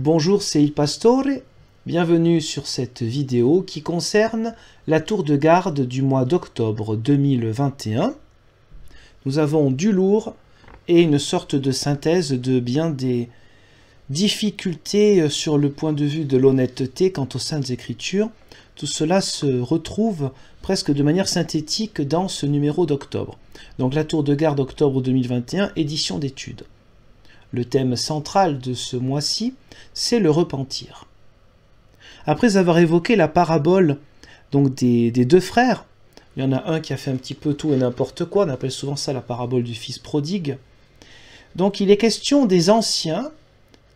Bonjour, c'est Il Pastore. Bienvenue sur cette vidéo qui concerne la tour de garde du mois d'octobre 2021. Nous avons du lourd et une sorte de synthèse de bien des difficultés sur le point de vue de l'honnêteté quant aux Saintes Écritures. Tout cela se retrouve presque de manière synthétique dans ce numéro d'octobre. Donc la tour de garde octobre 2021, édition d'études. Le thème central de ce mois-ci, c'est le repentir. Après avoir évoqué la parabole donc des deux frères, il y en a un qui a fait un petit peu tout et n'importe quoi, on appelle souvent ça la parabole du fils prodigue. Donc il est question des anciens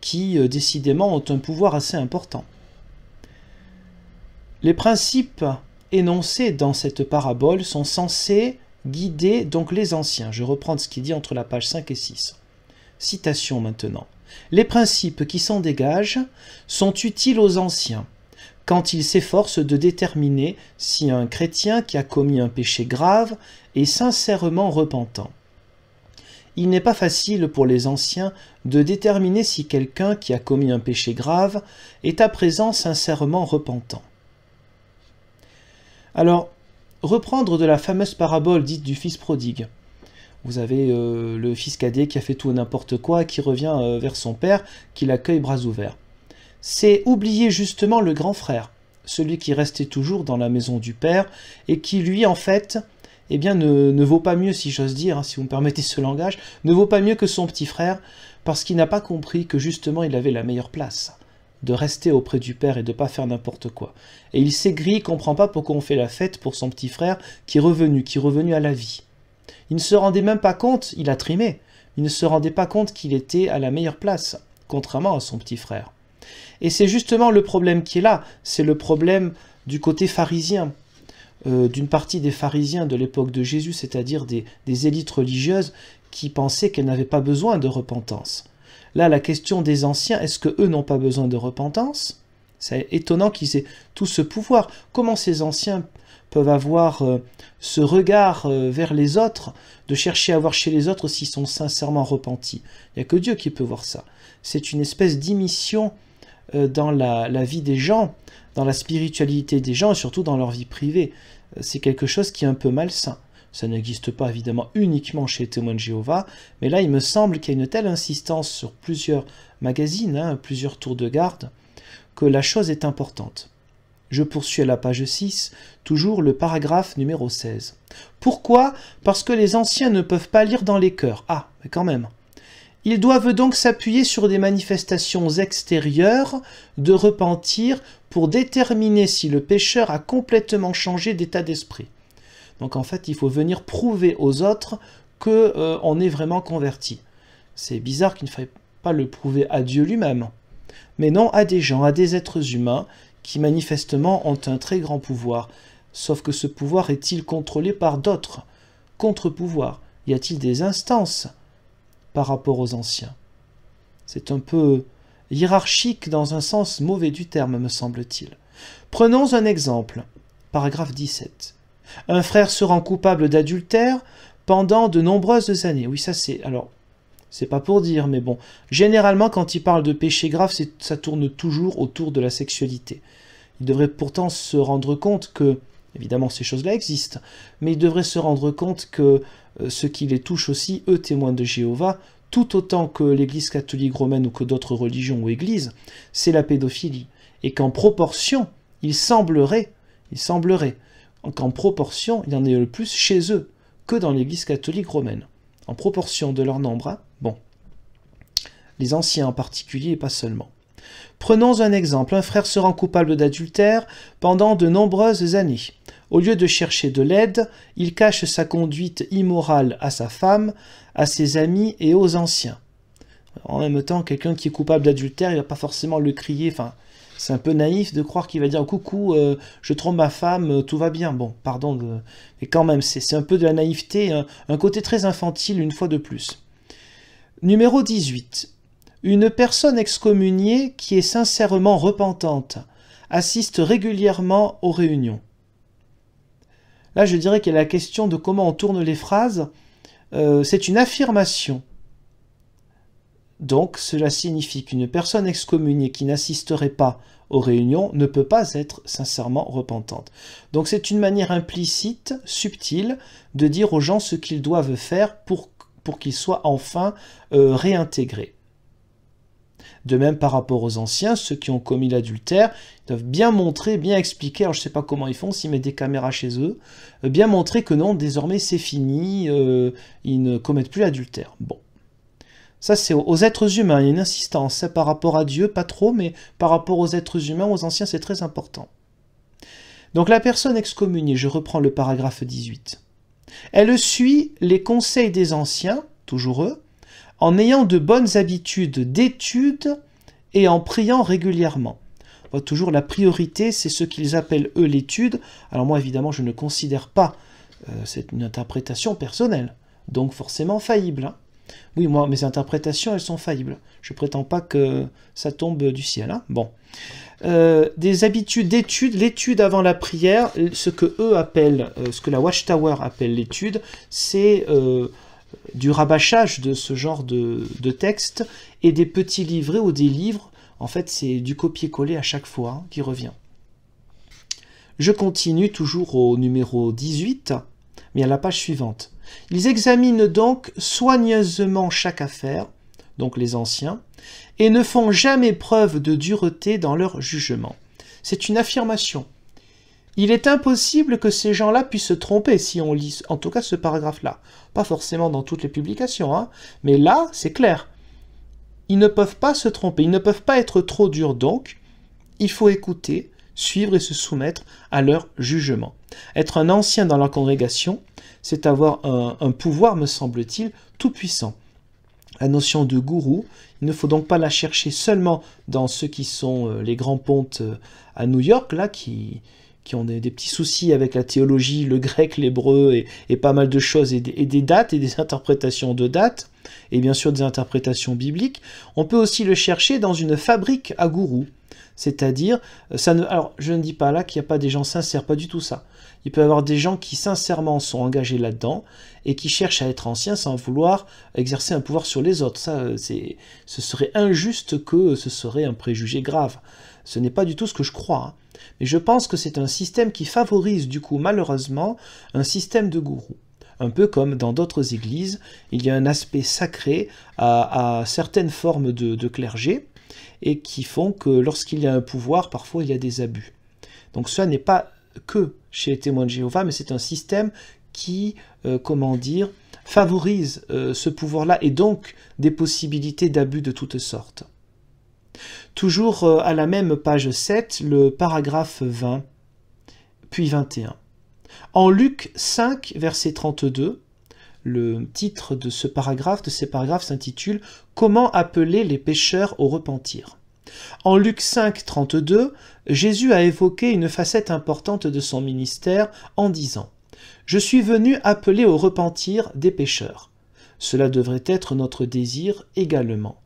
qui, décidément, ont un pouvoir assez important. Les principes énoncés dans cette parabole sont censés guider donc les anciens. Je reprends ce qu'il dit entre la page 5 et 6. Citation maintenant. Les principes qui s'en dégagent sont utiles aux anciens quand ils s'efforcent de déterminer si un chrétien qui a commis un péché grave est sincèrement repentant. Il n'est pas facile pour les anciens de déterminer si quelqu'un qui a commis un péché grave est à présent sincèrement repentant. Alors, reprendre de la fameuse parabole dite du fils prodigue. Vous avez le fils cadet qui a fait tout et n'importe quoi et qui revient vers son père, qui l'accueille bras ouverts. C'est oublier justement le grand frère, celui qui restait toujours dans la maison du père et qui lui en fait eh bien, ne vaut pas mieux, si j'ose dire, hein, si vous me permettez ce langage, ne vaut pas mieux que son petit frère parce qu'il n'a pas compris que justement il avait la meilleure place de rester auprès du père et de ne pas faire n'importe quoi. Et il s'aigrit, il ne comprend pas pourquoi on fait la fête pour son petit frère qui est revenu à la vie. Il ne se rendait même pas compte, il a trimé, il ne se rendait pas compte qu'il était à la meilleure place, contrairement à son petit frère. Et c'est justement le problème qui est là, c'est le problème du côté pharisien, d'une partie des pharisiens de l'époque de Jésus, c'est-à-dire des élites religieuses qui pensaient qu'elles n'avaient pas besoin de repentance. Là, la question des anciens, est-ce qu'eux n'ont pas besoin de repentance? C'est étonnant qu'ils aient tout ce pouvoir. Comment ces anciens peuvent avoir ce regard vers les autres, de chercher à voir chez les autres s'ils sont sincèrement repentis? Il n'y a que Dieu qui peut voir ça. C'est une espèce d'immiscion dans la vie des gens, dans la spiritualité des gens et surtout dans leur vie privée. C'est quelque chose qui est un peu malsain. Ça n'existe pas évidemment uniquement chez les témoins de Jéhovah, mais là il me semble qu'il y a une telle insistance sur plusieurs magazines, plusieurs tours de garde, que la chose est importante. Je poursuis à la page 6, toujours le paragraphe numéro 16. Pourquoi? Parce que les anciens ne peuvent pas lire dans les cœurs. Ah, mais quand même. Ils doivent donc s'appuyer sur des manifestations extérieures de repentir pour déterminer si le pécheur a complètement changé d'état d'esprit. Donc en fait, il faut venir prouver aux autres qu'on est vraiment converti. C'est bizarre qu'il ne faille pas le prouver à Dieu lui-même, mais non à des gens, à des êtres humains qui manifestement ont un très grand pouvoir. Sauf que ce pouvoir est-il contrôlé par d'autres contre-pouvoirs? Y a-t-il des instances par rapport aux anciens? C'est un peu hiérarchique dans un sens mauvais du terme, me semble-t-il. Prenons un exemple, paragraphe 17. Un frère se rend coupable d'adultère pendant de nombreuses années. Oui, ça c'est... Alors, c'est pas pour dire, mais bon. Généralement, quand il parle de péché grave, ça tourne toujours autour de la sexualité. Il devrait pourtant se rendre compte que, évidemment, ces choses-là existent, mais il devrait se rendre compte que ce qui les touche aussi, eux, témoins de Jéhovah, tout autant que l'Église catholique romaine ou que d'autres religions ou églises, c'est la pédophilie. Et qu'en proportion, il semblerait qu'en proportion, il y en ait le plus chez eux que dans l'Église catholique romaine. En proportion de leur nombre, hein. Bon. Les anciens en particulier et pas seulement. Prenons un exemple. Un frère se rend coupable d'adultère pendant de nombreuses années. Au lieu de chercher de l'aide, il cache sa conduite immorale à sa femme, à ses amis et aux anciens. En même temps, quelqu'un qui est coupable d'adultère, il ne va pas forcément le crier. Enfin, c'est un peu naïf de croire qu'il va dire « Coucou, je trompe ma femme, tout va bien ». Bon, pardon, mais quand même, c'est un peu de la naïveté, un côté très infantile une fois de plus. Numéro 18. Une personne excommuniée qui est sincèrement repentante assiste régulièrement aux réunions. Là, je dirais qu'il y a la question de comment on tourne les phrases. C'est une affirmation Donc, cela signifie qu'une personne excommuniée qui n'assisterait pas aux réunions ne peut pas être sincèrement repentante. Donc, c'est une manière implicite, subtile, de dire aux gens ce qu'ils doivent faire pour qu'ils soient enfin réintégrés. De même, par rapport aux anciens, ceux qui ont commis l'adultère, ils doivent bien montrer, bien expliquer, alors je ne sais pas comment ils font, s'ils mettent des caméras chez eux, bien montrer que non, désormais c'est fini, ils ne commettent plus l'adultère. Bon. Ça, c'est aux êtres humains, il y a une insistance. Hein, par rapport à Dieu, pas trop, mais par rapport aux êtres humains, aux anciens, c'est très important. Donc la personne excommuniée, je reprends le paragraphe 18, elle suit les conseils des anciens, toujours eux, en ayant de bonnes habitudes d'étude et en priant régulièrement. On voit toujours la priorité, c'est ce qu'ils appellent eux l'étude. Alors moi, évidemment, je ne considère pas, c'est une interprétation personnelle, donc forcément faillible. Hein. Oui, moi, mes interprétations, elles sont faillibles. Je ne prétends pas que ça tombe du ciel. Hein. Bon. Des habitudes d'étude, l'étude avant la prière, ce que eux appellent, ce que la Watchtower appelle l'étude, c'est du rabâchage de ce genre de texte et des petits livrets ou des livres. En fait, c'est du copier-coller à chaque fois hein, qui revient. Je continue toujours au numéro 18, mais à la page suivante. Ils examinent donc soigneusement chaque affaire, donc les anciens, et ne font jamais preuve de dureté dans leur jugement. C'est une affirmation. Il est impossible que ces gens-là puissent se tromper si on lit, en tout cas ce paragraphe-là. Pas forcément dans toutes les publications, hein, mais là, c'est clair. Ils ne peuvent pas se tromper, ils ne peuvent pas être trop durs, donc il faut écouter, suivre et se soumettre à leur jugement. Être un ancien dans leur congrégation, c'est avoir un pouvoir, me semble-t-il, tout puissant. La notion de gourou, il ne faut donc pas la chercher seulement dans ceux qui sont les grands pontes à New York, là, qui ont des petits soucis avec la théologie, le grec, l'hébreu et pas mal de choses, et des dates et des interprétations de dates, et bien sûr des interprétations bibliques. On peut aussi le chercher dans une fabrique à gourous. C'est-à-dire, alors je ne dis pas là qu'il n'y a pas des gens sincères, pas du tout ça. Il peut y avoir des gens qui sincèrement sont engagés là-dedans et qui cherchent à être anciens sans vouloir exercer un pouvoir sur les autres. Ça, ce serait injuste que ce serait un préjugé grave. Ce n'est pas du tout ce que je crois. Hein. Mais je pense que c'est un système qui favorise du coup malheureusement un système de gourous. Un peu comme dans d'autres églises, il y a un aspect sacré à certaines formes de clergé, et qui font que lorsqu'il y a un pouvoir, parfois il y a des abus. Donc cela n'est pas que chez les témoins de Jéhovah, mais c'est un système qui, favorise ce pouvoir-là, et donc des possibilités d'abus de toutes sortes. Toujours à la même page 7, le paragraphe 20, puis 21. En Luc 5, verset 32, le titre de ces paragraphes s'intitule « Comment appeler les pécheurs au repentir ». En Luc 5, 32, Jésus a évoqué une facette importante de son ministère en disant « Je suis venu appeler au repentir des pécheurs ». Cela devrait être notre désir également.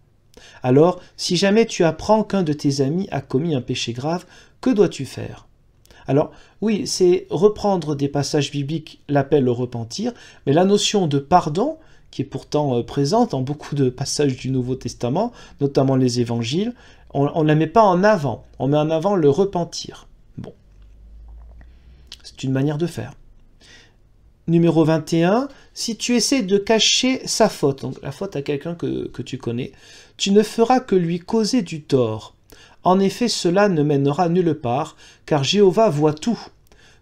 Alors, si jamais tu apprends qu'un de tes amis a commis un péché grave, que dois-tu faire ? Alors, oui, c'est reprendre des passages bibliques, l'appel au repentir, mais la notion de pardon, qui est pourtant présente dans beaucoup de passages du Nouveau Testament, notamment les évangiles, on ne la met pas en avant, on met en avant le repentir. Bon, c'est une manière de faire. Numéro 21, si tu essaies de cacher sa faute, donc la faute à quelqu'un que tu connais, tu ne feras que lui causer du tort. En effet, cela ne mènera nulle part, car Jéhovah voit tout.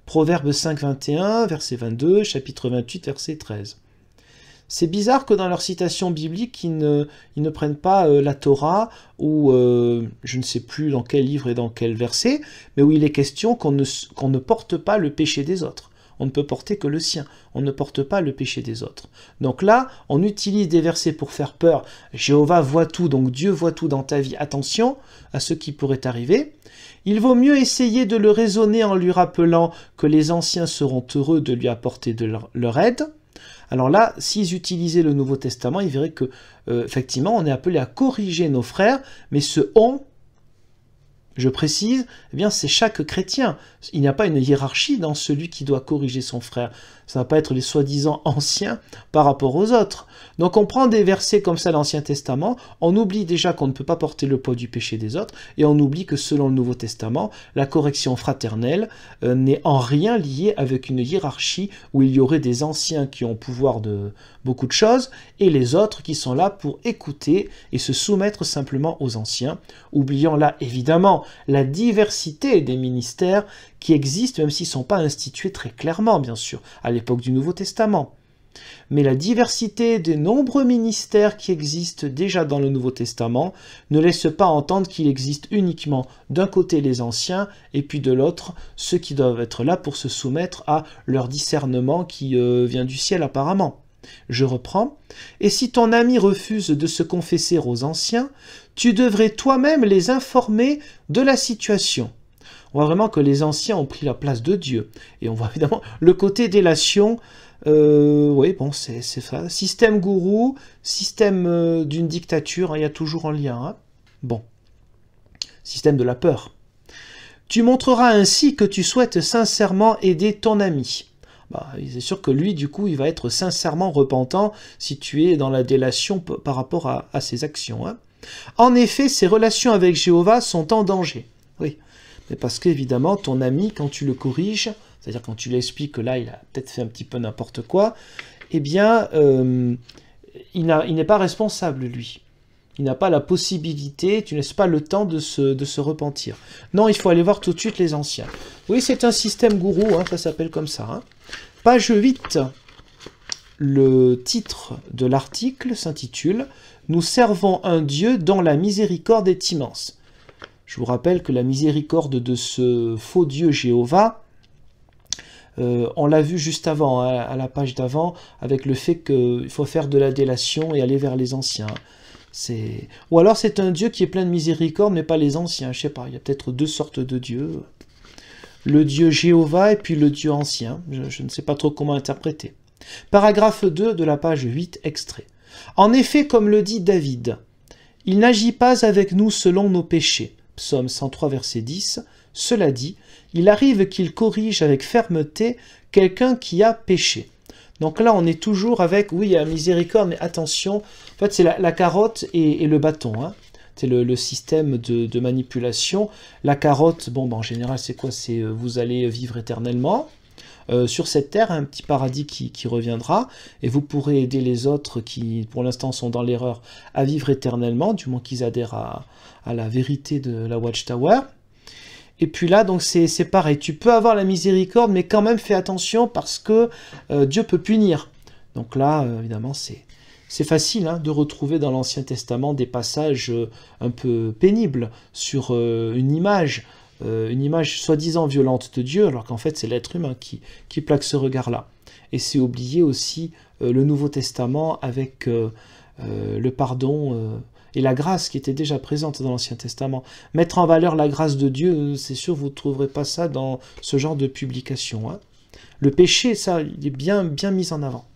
Proverbe 5, 21, verset 22, chapitre 28, verset 13. C'est bizarre que dans leur citation biblique, ils ne prennent pas la Torah, ou je ne sais plus dans quel livre et dans quel verset, mais où il est question qu'on ne porte pas le péché des autres. On ne peut porter que le sien, on ne porte pas le péché des autres. Donc là, on utilise des versets pour faire peur. Jéhovah voit tout, donc Dieu voit tout dans ta vie. Attention à ce qui pourrait arriver. Il vaut mieux essayer de le raisonner en lui rappelant que les anciens seront heureux de lui apporter leur aide. Alors là, s'ils utilisaient le Nouveau Testament, ils verraient que, effectivement, on est appelé à corriger nos frères, mais ce « on », Je précise, eh bien c'est chaque chrétien. Il n'y a pas une hiérarchie dans celui qui doit corriger son frère. Ça ne va pas être les soi-disant anciens par rapport aux autres. Donc on prend des versets comme ça dans l'Ancien Testament, on oublie déjà qu'on ne peut pas porter le poids du péché des autres, et on oublie que selon le Nouveau Testament, la correction fraternelle n'est en rien liée avec une hiérarchie où il y aurait des anciens qui ont pouvoir de beaucoup de choses, et les autres qui sont là pour écouter et se soumettre simplement aux anciens, oubliant là évidemment la diversité des ministères qui existent, même s'ils ne sont pas institués très clairement, bien sûr, à l'époque du Nouveau Testament. Mais la diversité des nombreux ministères qui existent déjà dans le Nouveau Testament ne laisse pas entendre qu'il existe uniquement d'un côté les anciens et puis de l'autre ceux qui doivent être là pour se soumettre à leur discernement qui vient du ciel apparemment. Je reprends. « Et si ton ami refuse de se confesser aux anciens, tu devrais toi-même les informer de la situation. » On voit vraiment que les anciens ont pris la place de Dieu. Et on voit évidemment le côté délation. Oui, bon, c'est ça. Système gourou, système d'une dictature, hein, il y a toujours un lien. Hein. Bon. Système de la peur. Tu montreras ainsi que tu souhaites sincèrement aider ton ami. Bah, c'est sûr que lui, du coup, il va être sincèrement repentant si tu es dans la délation par rapport à ses actions. Hein. En effet, ses relations avec Jéhovah sont en danger. Oui, mais parce qu'évidemment, ton ami, quand tu le corriges, c'est-à-dire quand tu lui expliques que là, il a peut-être fait un petit peu n'importe quoi, eh bien, il n'est pas responsable, lui. Il n'a pas la possibilité, tu ne laisses pas le temps de se repentir. Non, il faut aller voir tout de suite les anciens. Oui, c'est un système gourou, hein, ça s'appelle comme ça. Hein. Page 8, le titre de l'article s'intitule « Nous servons un Dieu dont la miséricorde est immense ». Je vous rappelle que la miséricorde de ce faux Dieu Jéhovah, on l'a vu juste avant, hein, à la page d'avant, avec le fait qu'il faut faire de la délation et aller vers les anciens. Ou alors c'est un Dieu qui est plein de miséricorde, mais pas les anciens, je sais pas, il y a peut-être deux sortes de dieux. Le Dieu Jéhovah et puis le Dieu ancien, je ne sais pas trop comment interpréter. Paragraphe 2 de la page 8, extrait. En effet, comme le dit David, « Il n'agit pas avec nous selon nos péchés » Psaume 103, verset 10. Cela dit, il arrive qu'il corrige avec fermeté quelqu'un qui a péché. Donc là, on est toujours avec, oui, il y a miséricorde, mais attention, en fait, c'est la carotte et le bâton. Hein. C'est le système de manipulation. La carotte, bon, en général, c'est quoi? C'est vous allez vivre éternellement sur cette terre, un petit paradis qui reviendra, et vous pourrez aider les autres qui, pour l'instant, sont dans l'erreur, à vivre éternellement, du moins qu'ils adhèrent à la vérité de la Watchtower. Et puis là, donc c'est pareil, tu peux avoir la miséricorde, mais quand même fais attention parce que Dieu peut punir. Donc là, évidemment, c'est facile hein, de retrouver dans l'Ancien Testament des passages un peu pénibles sur une image soi-disant violente de Dieu, alors qu'en fait c'est l'être humain qui plaque ce regard-là. Et c'est oublier aussi le Nouveau Testament avec le pardon et la grâce qui était déjà présente dans l'Ancien Testament. Mettre en valeur la grâce de Dieu, c'est sûr, vous ne trouverez pas ça dans ce genre de publication. Hein. Le péché, ça, il est bien mis en avant.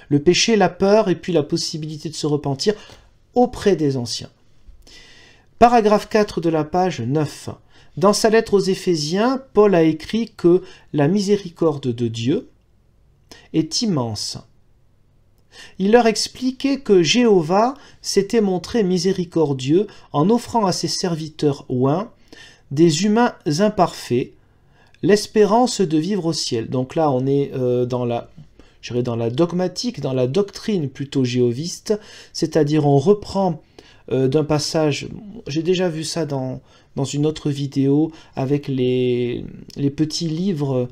Le péché, la peur et puis la possibilité de se repentir auprès des anciens. Paragraphe 4 de la page 9. Dans sa lettre aux Éphésiens, Paul a écrit que la miséricorde de Dieu est immense. Il leur expliquait que Jéhovah s'était montré miséricordieux en offrant à ses serviteurs oints des humains imparfaits, l'espérance de vivre au ciel. Donc là, on est dans la dogmatique, dans la doctrine plutôt jéhoviste, c'est-à-dire on reprend d'un passage, j'ai déjà vu ça dans une autre vidéo, avec les petits livres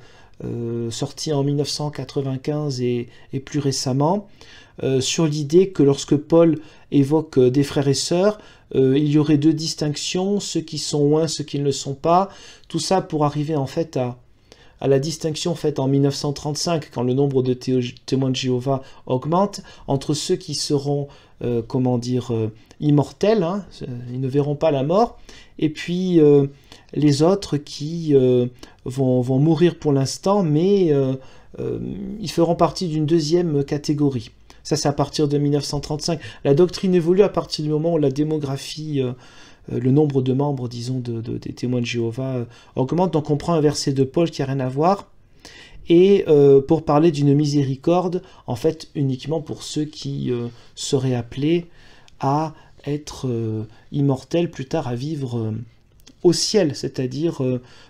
sorti en 1995 et plus récemment, sur l'idée que lorsque Paul évoque des frères et sœurs, il y aurait deux distinctions, ceux qui sont oints, ceux qui ne le sont pas, tout ça pour arriver en fait à la distinction faite en 1935, quand le nombre de témoins de Jéhovah augmente, entre ceux qui seront, immortels, hein, ils ne verront pas la mort, et puis les autres qui vont mourir pour l'instant, mais ils feront partie d'une deuxième catégorie. Ça, c'est à partir de 1935. La doctrine évolue à partir du moment où la démographie le nombre de membres, disons, des témoins de Jéhovah augmente. Donc on prend un verset de Paul qui n'a rien à voir, et pour parler d'une miséricorde, en fait, uniquement pour ceux qui seraient appelés à être immortels, plus tard à vivre au ciel, c'est-à-dire,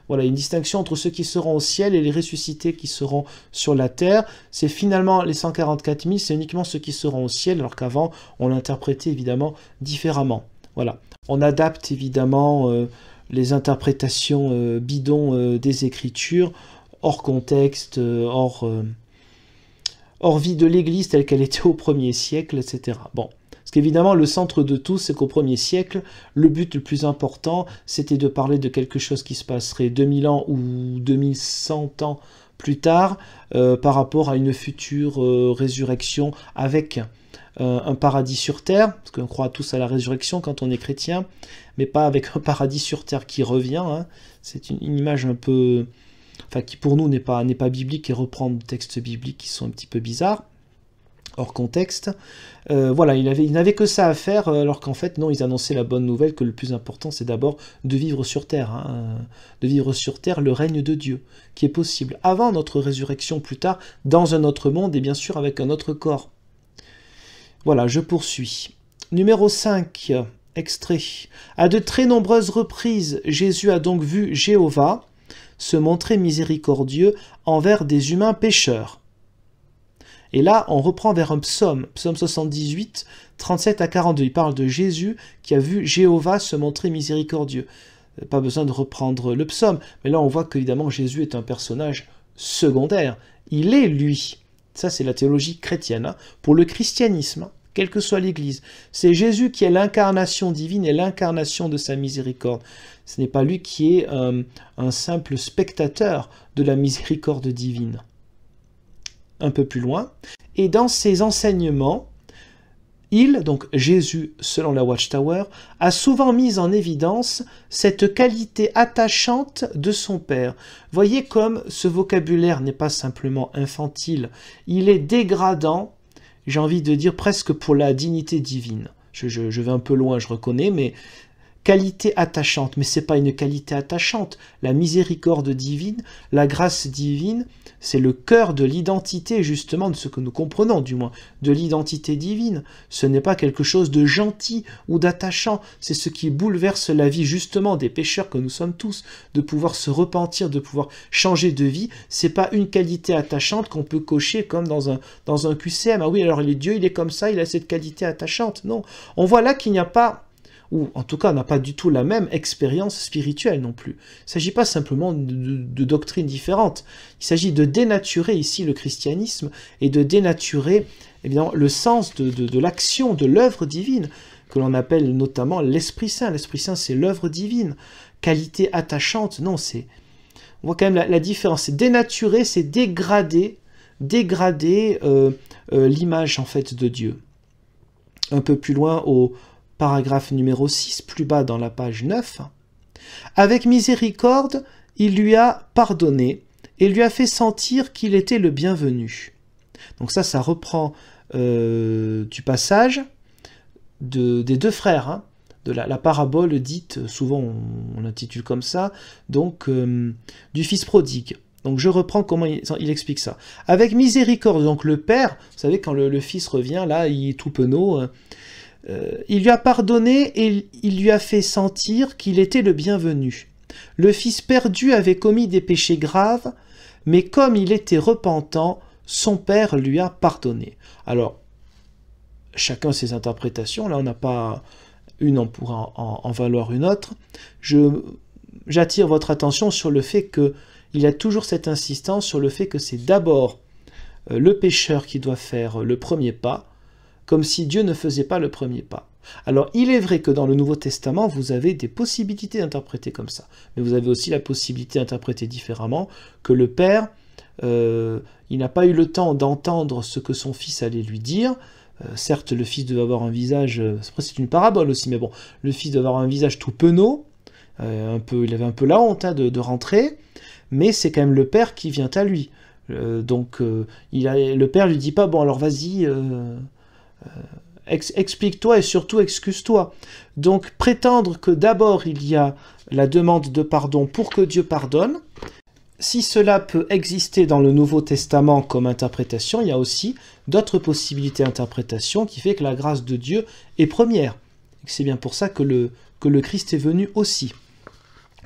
voilà, une distinction entre ceux qui seront au ciel et les ressuscités qui seront sur la terre. C'est finalement les 144 000, c'est uniquement ceux qui seront au ciel, alors qu'avant, on l'interprétait évidemment différemment. Voilà. On adapte évidemment les interprétations bidons des Écritures, hors contexte, hors vie de l'Église telle qu'elle était au 1er siècle, etc. Bon. Parce qu'évidemment, le centre de tout, c'est qu'au 1er siècle, le but le plus important, c'était de parler de quelque chose qui se passerait 2000 ans ou 2100 ans plus tard, par rapport à une future résurrection avec un paradis sur terre, parce qu'on croit tous à la résurrection quand on est chrétien, mais pas avec un paradis sur terre qui revient. Hein. C'est une image un peu... Enfin, qui pour nous n'est pas biblique et reprend des textes bibliques qui sont un petit peu bizarres, hors contexte. Voilà, il n'avait que ça à faire, alors qu'en fait, non, ils annonçaient la bonne nouvelle que le plus important, c'est d'abord de vivre sur terre, hein, de vivre sur terre le règne de Dieu, qui est possible avant notre résurrection plus tard, dans un autre monde, et bien sûr avec un autre corps. Voilà, je poursuis. Numéro 5, extrait. À de très nombreuses reprises, Jésus a donc vu Jéhovah se montrer miséricordieux envers des humains pécheurs. Et là, on reprend vers un psaume, psaume 78, 37 à 42. Il parle de Jésus qui a vu Jéhovah se montrer miséricordieux. Pas besoin de reprendre le psaume, mais là on voit qu'évidemment Jésus est un personnage secondaire. Il est lui. Ça c'est la théologie chrétienne. Hein. Pour le christianisme, hein, quelle que soit l'Église, c'est Jésus qui est l'incarnation divine et l'incarnation de sa miséricorde. Ce n'est pas lui qui est un simple spectateur de la miséricorde divine. Un peu plus loin, et dans ses enseignements, donc Jésus, selon la Watchtower, a souvent mis en évidence cette qualité attachante de son Père. Voyez comme ce vocabulaire n'est pas simplement infantile, il est dégradant, j'ai envie de dire presque pour la dignité divine. Je vais un peu loin, je reconnais, mais qualité attachante, mais ce n'est pas une qualité attachante. La miséricorde divine, la grâce divine, c'est le cœur de l'identité, justement, de ce que nous comprenons, du moins, de l'identité divine. Ce n'est pas quelque chose de gentil ou d'attachant, c'est ce qui bouleverse la vie, justement, des pécheurs que nous sommes tous, de pouvoir se repentir, de pouvoir changer de vie. C'est pas une qualité attachante qu'on peut cocher comme dans un QCM. Ah oui, alors Dieu, il est comme ça, il a cette qualité attachante. Non, on voit là qu'il n'y a pas, ou en tout cas on n'a pas du tout la même expérience spirituelle non plus. Il ne s'agit pas simplement de doctrines différentes, il s'agit de dénaturer ici le christianisme et de dénaturer évidemment le sens de l'action, de l'œuvre divine, que l'on appelle notamment l'Esprit Saint. L'Esprit Saint c'est l'œuvre divine, qualité attachante, non, c'est... On voit quand même la différence, c'est dénaturer, c'est dégrader l'image en fait de Dieu. Un peu plus loin au paragraphe numéro 6, plus bas dans la page 9. Avec miséricorde, il lui a pardonné et lui a fait sentir qu'il était le bienvenu. Donc ça reprend du passage des deux frères, hein, de la parabole dite, souvent on l'intitule comme ça, donc du fils prodigue. Donc je reprends comment il explique ça. Avec miséricorde, donc le père, vous savez quand le fils revient, là il est tout penaud, il lui a pardonné et il lui a fait sentir qu'il était le bienvenu. Le fils perdu avait commis des péchés graves, mais comme il était repentant, son père lui a pardonné. Alors, chacun ses interprétations, là on n'a pas une, on pourra en valoir une autre. J'attire votre attention sur le fait qu'il y a toujours cette insistance sur le fait que c'est d'abord le pécheur qui doit faire le premier pas, comme si Dieu ne faisait pas le premier pas. Alors, il est vrai que dans le Nouveau Testament, vous avez des possibilités d'interpréter comme ça, mais vous avez aussi la possibilité d'interpréter différemment, que le Père, il n'a pas eu le temps d'entendre ce que son fils allait lui dire. Certes, le fils devait avoir un visage, c'est une parabole aussi, mais bon, le fils devait avoir un visage tout penaud, il avait un peu la honte hein, de rentrer, mais c'est quand même le Père qui vient à lui. Donc, le Père lui dit pas, bon alors vas-y, explique-toi et surtout excuse-toi. Donc prétendre que d'abord il y a la demande de pardon pour que Dieu pardonne, si cela peut exister dans le Nouveau Testament comme interprétation, il y a aussi d'autres possibilités d'interprétation qui fait que la grâce de Dieu est première. C'est bien pour ça que le Christ est venu aussi,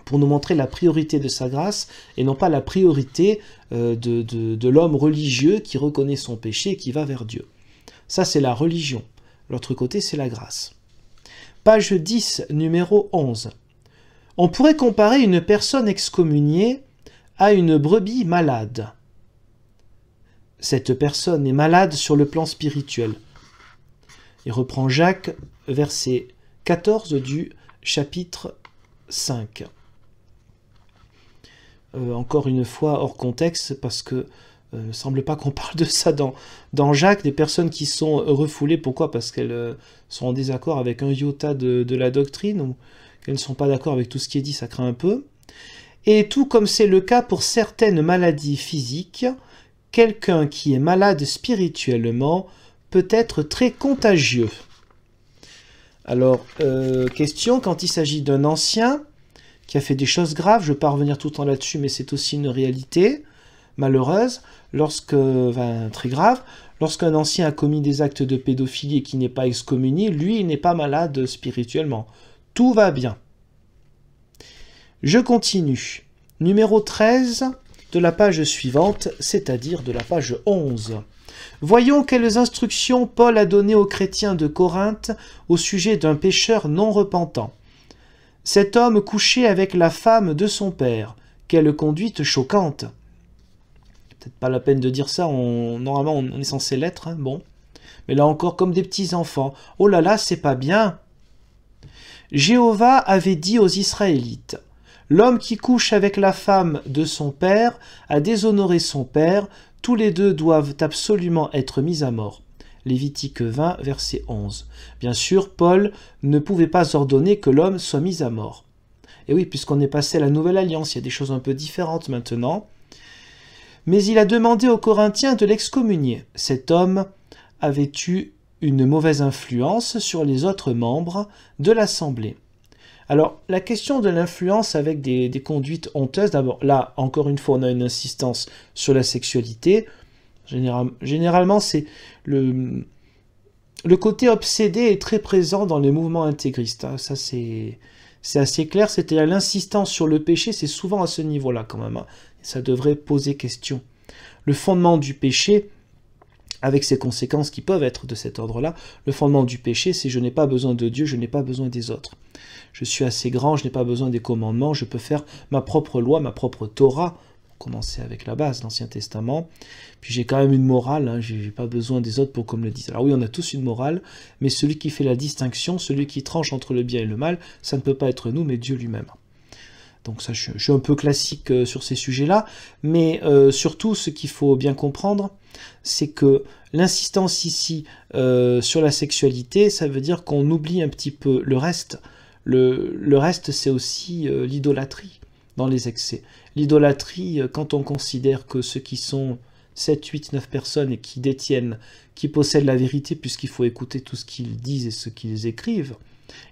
pour nous montrer la priorité de sa grâce et non pas la priorité de l'homme religieux qui reconnaît son péché et qui va vers Dieu. Ça, c'est la religion. L'autre côté, c'est la grâce. Page 10, numéro 11. On pourrait comparer une personne excommuniée à une brebis malade. Cette personne est malade sur le plan spirituel. Il reprend Jacques, verset 14 du chapitre 5. Encore une fois, hors contexte, parce que il ne semble pas qu'on parle de ça dans Jacques, des personnes qui sont refoulées. Pourquoi? Parce qu'elles sont en désaccord avec un iota de la doctrine, ou qu'elles ne sont pas d'accord avec tout ce qui est dit, ça craint un peu. Et tout comme c'est le cas pour certaines maladies physiques, quelqu'un qui est malade spirituellement peut être très contagieux. Alors, question, quand il s'agit d'un ancien qui a fait des choses graves, je ne vais pas revenir tout le temps là-dessus, mais c'est aussi une réalité malheureuse, très grave, lorsqu'un ancien a commis des actes de pédophilie et qui n'est pas excommunié, lui, il n'est pas malade spirituellement. Tout va bien. Je continue. Numéro 13 de la page suivante, c'est-à-dire de la page 11. Voyons quelles instructions Paul a données aux chrétiens de Corinthe au sujet d'un pécheur non repentant. Cet homme couchait avec la femme de son père. Quelle conduite choquante! Peut-être pas la peine de dire ça, normalement on est censé l'être, hein, bon. Mais là encore, comme des petits-enfants. Oh là là, c'est pas bien! Jéhovah avait dit aux Israélites, « L'homme qui couche avec la femme de son père a déshonoré son père, tous les deux doivent absolument être mis à mort. » Lévitique 20, verset 11. Bien sûr, Paul ne pouvait pas ordonner que l'homme soit mis à mort. Et oui, puisqu'on est passé à la Nouvelle Alliance, il y a des choses un peu différentes maintenant. Mais il a demandé aux Corinthiens de l'excommunier. Cet homme avait eu une mauvaise influence sur les autres membres de l'Assemblée. Alors, la question de l'influence avec des conduites honteuses, d'abord, là, encore une fois, on a une insistance sur la sexualité. Généralement, c'est le côté obsédé est très présent dans les mouvements intégristes. Hein. Ça, c'est assez clair. C'est-à-dire l'insistance sur le péché, c'est souvent à ce niveau-là quand même. Hein. Ça devrait poser question. Le fondement du péché, avec ses conséquences qui peuvent être de cet ordre-là, le fondement du péché, c'est je n'ai pas besoin de Dieu, je n'ai pas besoin des autres. Je suis assez grand, je n'ai pas besoin des commandements, je peux faire ma propre loi, ma propre Torah, commencer avec la base, l'Ancien Testament. Puis j'ai quand même une morale, hein, je n'ai pas besoin des autres pour qu'on me le dise. Alors oui, on a tous une morale, mais celui qui fait la distinction, celui qui tranche entre le bien et le mal, ça ne peut pas être nous, mais Dieu lui-même. Donc ça, je suis un peu classique sur ces sujets-là, mais surtout, ce qu'il faut bien comprendre, c'est que l'insistance ici sur la sexualité, ça veut dire qu'on oublie un petit peu le reste. Le reste, c'est aussi l'idolâtrie dans les excès. L'idolâtrie, quand on considère que ceux qui sont 7, 8, 9 personnes et qui détiennent, qui possèdent la vérité, puisqu'il faut écouter tout ce qu'ils disent et ce qu'ils écrivent,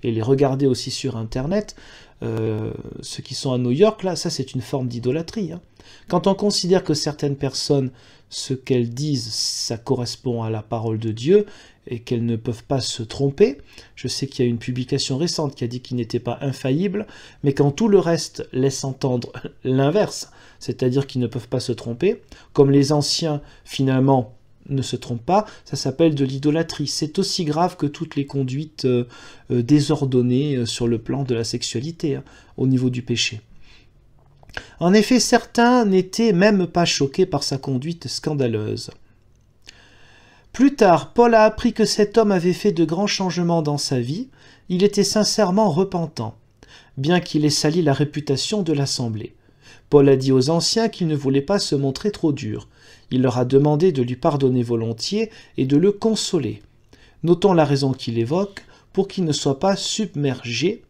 et les regarder aussi sur Internet, ceux qui sont à New York, là, ça c'est une forme d'idolâtrie. Hein. Quand on considère que certaines personnes, ce qu'elles disent, ça correspond à la parole de Dieu, et qu'elles ne peuvent pas se tromper, je sais qu'il y a une publication récente qui a dit qu'il n'était pas infaillible, mais quand tout le reste laisse entendre l'inverse, c'est-à-dire qu'ils ne peuvent pas se tromper, comme les anciens finalement ne se trompent pas, ça s'appelle de l'idolâtrie. C'est aussi grave que toutes les conduites désordonnées sur le plan de la sexualité, hein, au niveau du péché. En effet, certains n'étaient même pas choqués par sa conduite scandaleuse. Plus tard, Paul a appris que cet homme avait fait de grands changements dans sa vie. Il était sincèrement repentant, bien qu'il ait sali la réputation de l'Assemblée. Paul a dit aux anciens qu'il ne voulait pas se montrer trop dur. Il leur a demandé de lui pardonner volontiers et de le consoler. Notons la raison qu'il évoque, pour qu'il ne soit pas submergé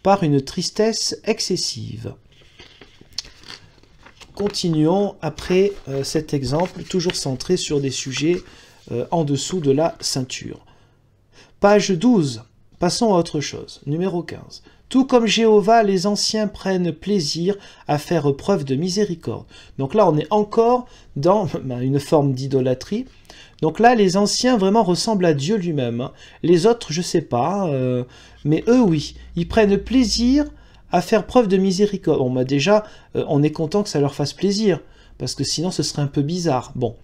par une tristesse excessive. Continuons après cet exemple, toujours centré sur des sujets en dessous de la ceinture. Page 12. Passons à autre chose. Numéro 15. Tout comme Jéhovah, les anciens prennent plaisir à faire preuve de miséricorde. Donc là, on est encore dans une forme d'idolâtrie. Donc là, les anciens vraiment ressemblent à Dieu lui-même. Hein. Les autres, je ne sais pas, mais eux, oui. Ils prennent plaisir à faire preuve de miséricorde. Bon, bah déjà, on est content que ça leur fasse plaisir, parce que sinon, ce serait un peu bizarre. Bon.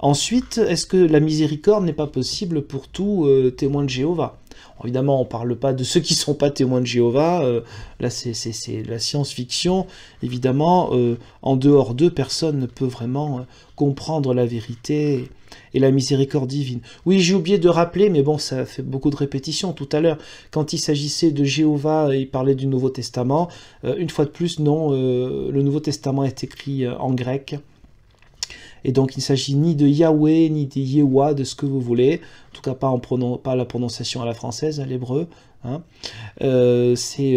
Ensuite, est-ce que la miséricorde n'est pas possible pour tout témoin de Jéhovah? Évidemment, on ne parle pas de ceux qui ne sont pas témoins de Jéhovah, là c'est la science-fiction, évidemment, en dehors d'eux, personne ne peut vraiment comprendre la vérité et la miséricorde divine. Oui, j'ai oublié de rappeler, mais bon, ça fait beaucoup de répétitions tout à l'heure, quand il s'agissait de Jéhovah, il parlait du Nouveau Testament, une fois de plus, non, le Nouveau Testament est écrit en grec, et donc il ne s'agit ni de Yahweh, ni de Yehoua, de ce que vous voulez, en tout cas pas la prononciation à la française, à l'hébreu. Hein. C'est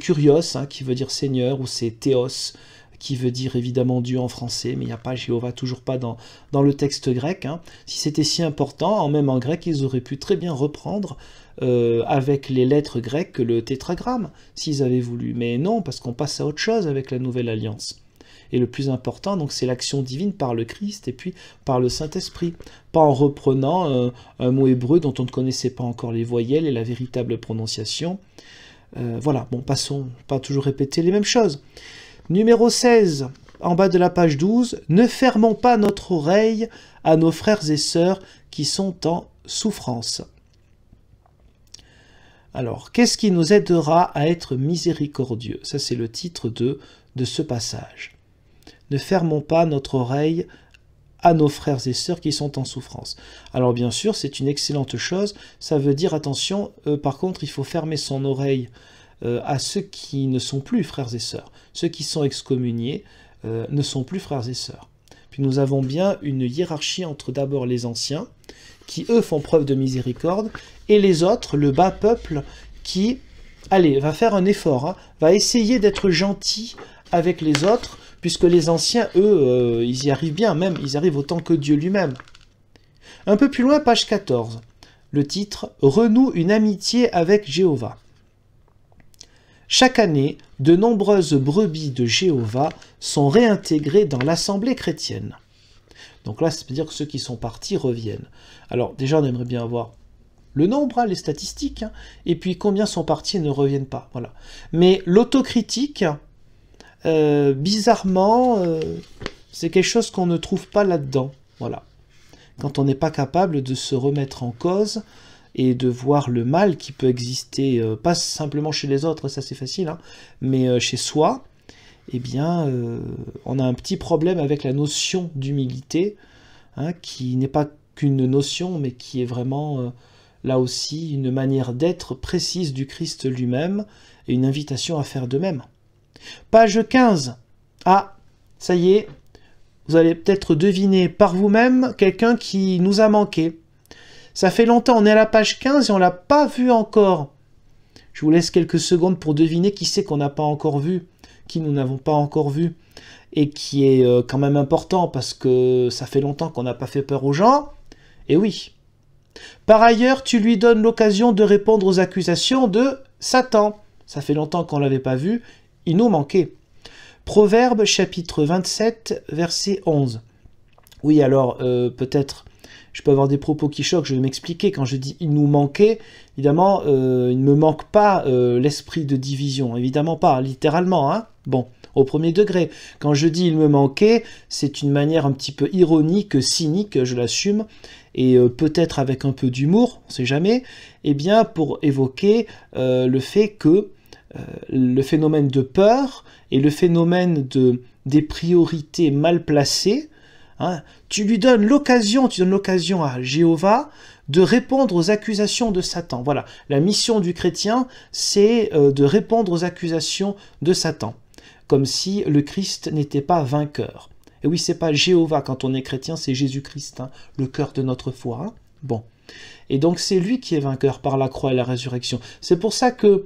Kurios, hein, qui veut dire Seigneur, ou c'est Théos, qui veut dire évidemment Dieu en français, mais il n'y a pas Jéhovah, toujours pas dans le texte grec. Hein. Si c'était si important, même en grec, ils auraient pu très bien reprendre avec les lettres grecques le tétragramme, s'ils avaient voulu. Mais non, parce qu'on passe à autre chose avec la Nouvelle Alliance. Et le plus important, donc, c'est l'action divine par le Christ et puis par le Saint-Esprit. Pas en reprenant un mot hébreu dont on ne connaissait pas encore les voyelles et la véritable prononciation. Voilà, bon, passons, pas toujours répéter les mêmes choses. Numéro 16, en bas de la page 12, « Ne fermons pas notre oreille à nos frères et sœurs qui sont en souffrance. » Alors, qu'est-ce qui nous aidera à être miséricordieux? Ça, c'est le titre de ce passage. Ne fermons pas notre oreille à nos frères et sœurs qui sont en souffrance. Alors bien sûr, c'est une excellente chose, ça veut dire, attention, par contre, il faut fermer son oreille à ceux qui ne sont plus frères et sœurs. Ceux qui sont excommuniés ne sont plus frères et sœurs. Puis nous avons bien une hiérarchie entre d'abord les anciens, qui eux font preuve de miséricorde, et les autres, le bas peuple, qui, allez, va faire un effort, hein, va essayer d'être gentil avec les autres, puisque les anciens, eux, ils y arrivent bien, même, ils arrivent autant que Dieu lui-même. Un peu plus loin, page 14, le titre « Renoue une amitié avec Jéhovah ». Chaque année, de nombreuses brebis de Jéhovah sont réintégrées dans l'assemblée chrétienne. Donc là, ça veut dire que ceux qui sont partis reviennent. Alors déjà, on aimerait bien avoir le nombre, hein, les statistiques, hein, et puis combien sont partis et ne reviennent pas. Voilà. Mais l'autocritique, bizarrement, c'est quelque chose qu'on ne trouve pas là-dedans. Voilà. Quand on n'est pas capable de se remettre en cause et de voir le mal qui peut exister, pas simplement chez les autres, ça c'est facile, hein, mais chez soi, eh bien, on a un petit problème avec la notion d'humilité, hein, qui n'est pas qu'une notion, mais qui est vraiment, là aussi, une manière d'être précise du Christ lui-même, et une invitation à faire de même. Page 15. Ah, ça y est, vous allez peut-être deviner par vous-même quelqu'un qui nous a manqué. Ça fait longtemps, on est à la page 15 et on ne l'a pas vu encore. Je vous laisse quelques secondes pour deviner qui c'est qu'on n'a pas encore vu, qui nous n'avons pas encore vu, et qui est quand même important parce que ça fait longtemps qu'on n'a pas fait peur aux gens. Et oui. Par ailleurs, tu lui donnes l'occasion de répondre aux accusations de Satan. Ça fait longtemps qu'on ne l'avait pas vu, il nous manquait. Proverbe chapitre 27, verset 11. Oui, alors peut-être, je peux avoir des propos qui choquent, je vais m'expliquer. Quand je dis « il nous manquait », évidemment, il ne me manque pas l'esprit de division, évidemment pas, littéralement, hein. Bon, au premier degré. Quand je dis « il me manquait », c'est une manière un petit peu ironique, cynique, je l'assume, et peut-être avec un peu d'humour, on ne sait jamais, eh bien, pour évoquer le fait que le phénomène de peur et le phénomène des priorités mal placées, hein, tu donnes l'occasion à Jéhovah de répondre aux accusations de Satan. Voilà, la mission du chrétien, c'est de répondre aux accusations de Satan, comme si le Christ n'était pas vainqueur. Et oui, c'est pas Jéhovah quand on est chrétien, c'est Jésus-Christ, hein, le cœur de notre foi. Hein. Bon, et donc c'est lui qui est vainqueur par la croix et la résurrection. C'est pour ça que,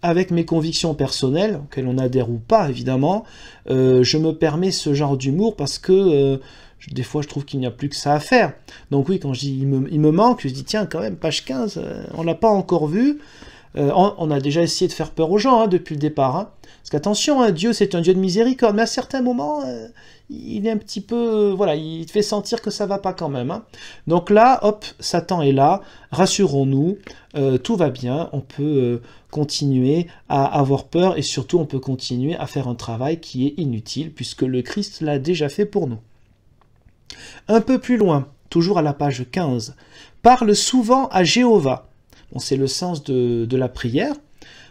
avec mes convictions personnelles, auxquelles on adhère ou pas, évidemment, je me permets ce genre d'humour parce que Des fois, je trouve qu'il n'y a plus que ça à faire. Donc oui, quand je dis il me manque, je dis tiens, quand même, page 15, on l'a pas encore vu. On a déjà essayé de faire peur aux gens depuis le départ. Parce qu'attention, Dieu, c'est un Dieu de miséricorde, mais à certains moments, il est un petit peu... voilà, il te fait sentir que ça va pas quand même. Donc là, hop, Satan est là, rassurons-nous, tout va bien, on peut continuer à avoir peur, et surtout, on peut continuer à faire un travail qui est inutile, puisque le Christ l'a déjà fait pour nous. Un peu plus loin, toujours à la page 15, parle souvent à Jéhovah. Bon, c'est le sens de la prière.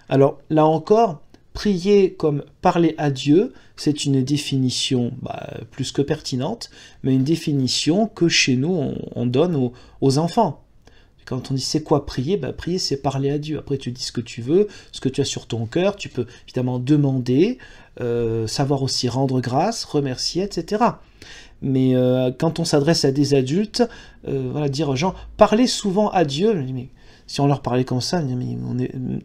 Alors, là encore, prier comme parler à Dieu, c'est une définition plus que pertinente, mais une définition que chez nous, on donne aux enfants. Quand on dit c'est quoi prier, prier c'est parler à Dieu. Après tu dis ce que tu veux, ce que tu as sur ton cœur, tu peux évidemment demander, savoir aussi rendre grâce, remercier, etc. Mais quand on s'adresse à des adultes, dire aux gens, parlez souvent à Dieu, mais si on leur parlait comme ça,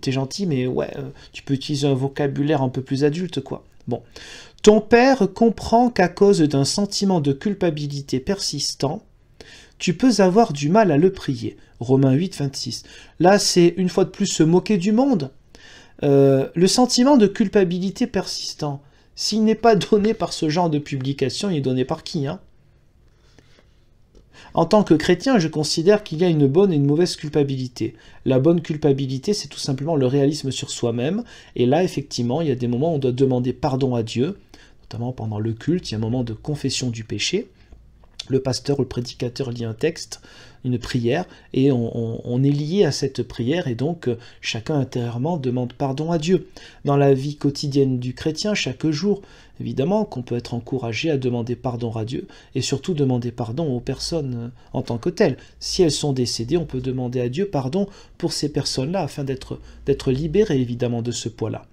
t'es gentil, mais ouais, tu peux utiliser un vocabulaire un peu plus adulte, quoi. Bon. Ton père comprend qu'à cause d'un sentiment de culpabilité persistant, tu peux avoir du mal à le prier. Romains 8, 26. Là, c'est une fois de plus se moquer du monde. Le sentiment de culpabilité persistant, s'il n'est pas donné par ce genre de publication, il est donné par qui, En tant que chrétien, je considère qu'il y a une bonne et une mauvaise culpabilité. La bonne culpabilité, c'est tout simplement le réalisme sur soi-même. Et là, effectivement, il y a des moments où on doit demander pardon à Dieu, notamment pendant le culte, il y a un moment de confession du péché. Le pasteur ou le prédicateur lit un texte, une prière, et on est lié à cette prière, et donc chacun intérieurement demande pardon à Dieu. Dans la vie quotidienne du chrétien, chaque jour, évidemment qu'on peut être encouragé à demander pardon à Dieu, et surtout demander pardon aux personnes en tant que telles. Si elles sont décédées, on peut demander à Dieu pardon pour ces personnes-là, afin d'être libéré évidemment de ce poids-là.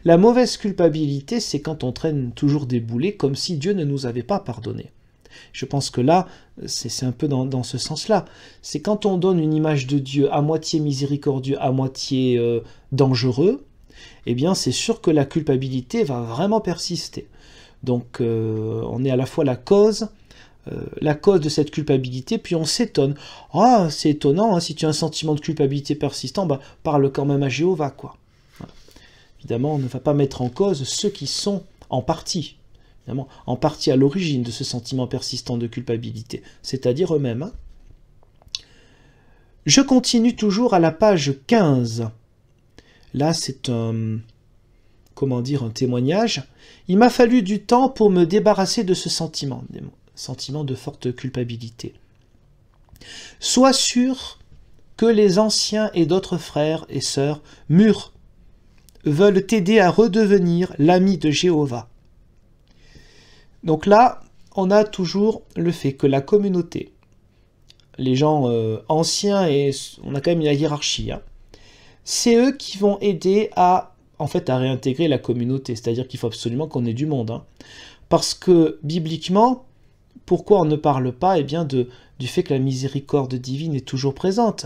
La mauvaise culpabilité, c'est quand on traîne toujours des boulets, comme si Dieu ne nous avait pas pardonné. Je pense que là, c'est un peu dans ce sens-là. C'est quand on donne une image de Dieu à moitié miséricordieux, à moitié dangereux, eh bien c'est sûr que la culpabilité va vraiment persister. Donc on est à la fois la cause de cette culpabilité, puis on s'étonne. Ah, c'est étonnant, si tu as un sentiment de culpabilité persistant, parle quand même à Jéhovah, quoi. Voilà. Évidemment, on ne va pas mettre en cause ceux qui sont en partie à l'origine de ce sentiment persistant de culpabilité, c'est-à-dire eux-mêmes. Je continue toujours à la page 15. Là, c'est un témoignage. Il m'a fallu du temps pour me débarrasser de ce sentiment de forte culpabilité. Sois sûr que les anciens et d'autres frères et sœurs mûrs veulent t'aider à redevenir l'ami de Jéhovah. Donc là, on a toujours le fait que la communauté, les gens anciens, et on a quand même la hiérarchie, c'est eux qui vont aider à réintégrer la communauté, c'est-à-dire qu'il faut absolument qu'on ait du monde. Parce que, bibliquement, pourquoi on ne parle pas du fait que la miséricorde divine est toujours présente,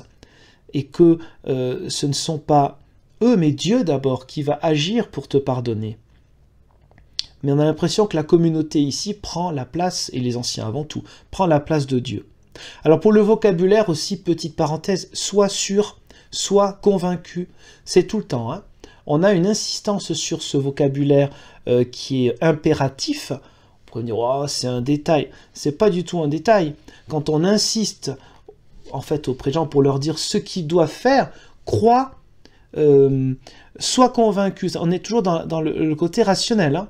et que ce ne sont pas eux, mais Dieu d'abord, qui va agir pour te pardonner. Mais on a l'impression que la communauté ici prend la place, et les anciens avant tout, prend la place de Dieu. Alors pour le vocabulaire aussi, petite parenthèse, sois sûr, sois convaincu, c'est tout le temps. On a une insistance sur ce vocabulaire qui est impératif. On pourrait dire, oh, c'est un détail. C'est pas du tout un détail. Quand on insiste auprès de gens pour leur dire ce qu'ils doivent faire, crois, sois convaincu. On est toujours dans le côté rationnel,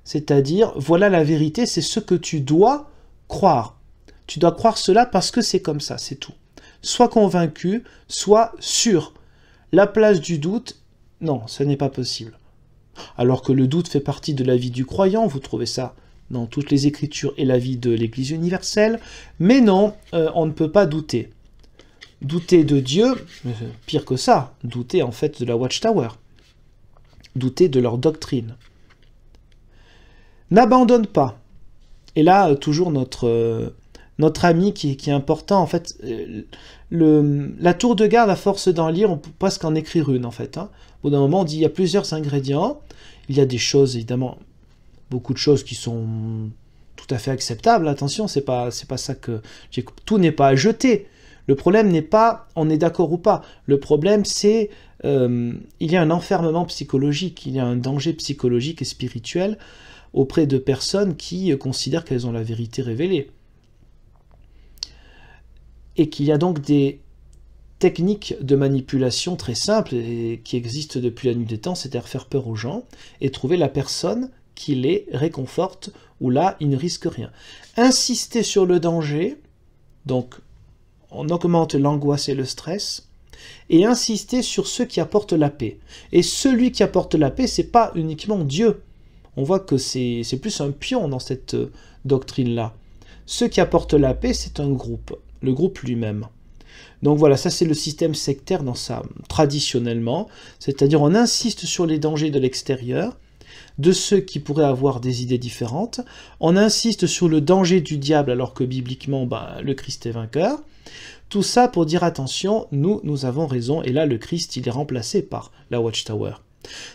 C'est-à-dire, voilà la vérité, c'est ce que tu dois croire. Tu dois croire cela parce que c'est comme ça, c'est tout. Sois convaincu, sois sûr. La place du doute, non, ce n'est pas possible. Alors que le doute fait partie de la vie du croyant, vous trouvez ça dans toutes les Écritures et la vie de l'Église universelle, mais non, on ne peut pas douter. Douter de Dieu, pire que ça, douter de la Watchtower. Douter de leur doctrine. N'abandonne pas. Et là, toujours notre ami qui est important, la tour de garde, à force d'en lire, on peut presque en écrire une, Au bout d'un moment, on dit il y a plusieurs ingrédients. Il y a des choses, évidemment, beaucoup de choses qui sont tout à fait acceptable, attention, c'est pas ça que... Tout n'est pas à jeter. Le problème n'est pas on est d'accord ou pas. Le problème c'est il y a un enfermement psychologique, il y a un danger psychologique et spirituel auprès de personnes qui considèrent qu'elles ont la vérité révélée. Et qu'il y a donc des techniques de manipulation très simples et qui existent depuis la nuit des temps, c'est-à-dire faire peur aux gens et trouver la personne qui les réconforte, où là, ils ne risquent rien. Insister sur le danger, donc on augmente l'angoisse et le stress, et insister sur ceux qui apportent la paix. Et celui qui apporte la paix, c'est pas uniquement Dieu. On voit que c'est plus un pion dans cette doctrine-là. Ceux qui apportent la paix, c'est un groupe, le groupe lui-même. Donc voilà, ça c'est le système sectaire dans ça, traditionnellement, c'est-à-dire on insiste sur les dangers de l'extérieur, de ceux qui pourraient avoir des idées différentes, on insiste sur le danger du diable alors que bibliquement, le Christ est vainqueur. Tout ça pour dire attention, nous avons raison, et là le Christ il est remplacé par la Watchtower.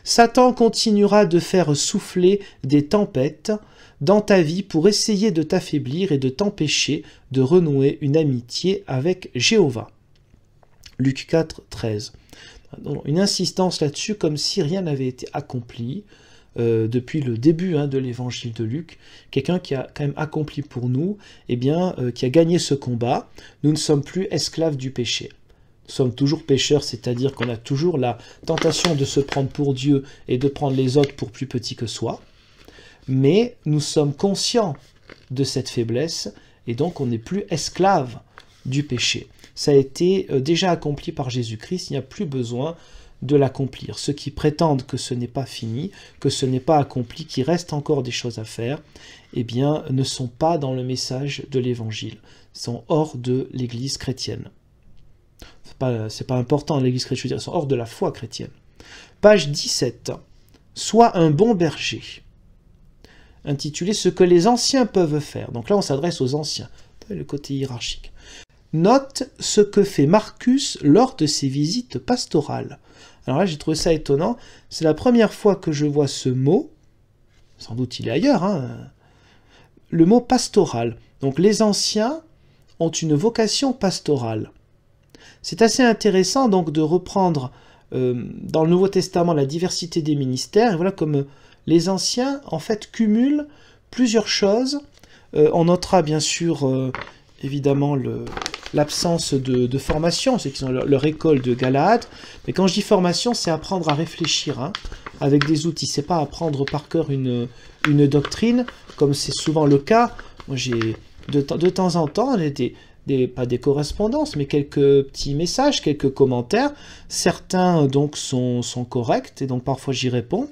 Satan continuera de faire souffler des tempêtes dans ta vie pour essayer de t'affaiblir et de t'empêcher de renouer une amitié avec Jéhovah. Luc 4, 13. Une insistance là-dessus comme si rien n'avait été accompli depuis le début de l'évangile de Luc. Quelqu'un qui a quand même accompli pour nous, qui a gagné ce combat. Nous ne sommes plus esclaves du péché. Nous sommes toujours pécheurs, c'est-à-dire qu'on a toujours la tentation de se prendre pour Dieu et de prendre les autres pour plus petits que soi. Mais nous sommes conscients de cette faiblesse et donc on n'est plus esclaves du péché. Ça a été déjà accompli par Jésus-Christ, il n'y a plus besoin de l'accomplir. Ceux qui prétendent que ce n'est pas fini, que ce n'est pas accompli, qu'il reste encore des choses à faire, ne sont pas dans le message de l'Évangile, sont hors de l'Église chrétienne. C'est pas important l'Église chrétienne, ils sont hors de la foi chrétienne. Page 17. Sois un bon berger. Intitulé « Ce que les anciens peuvent faire ». Donc là, on s'adresse aux anciens, le côté hiérarchique. Note ce que fait Marcus lors de ses visites pastorales. Alors là, j'ai trouvé ça étonnant. C'est la première fois que je vois ce mot, sans doute il est ailleurs, le mot pastoral. Donc les anciens ont une vocation pastorale. C'est assez intéressant donc de reprendre dans le Nouveau Testament la diversité des ministères. Et voilà comme les anciens, en fait, cumulent plusieurs choses. On notera bien sûr, évidemment, l'absence de formation, c'est qu'ils ont leur école de Galaad. Mais quand je dis formation, c'est apprendre à réfléchir avec des outils. C'est pas apprendre par cœur une doctrine, comme c'est souvent le cas. Moi, j'ai de temps en temps pas des correspondances, mais quelques petits messages, quelques commentaires. Certains donc sont corrects, et donc parfois j'y réponds.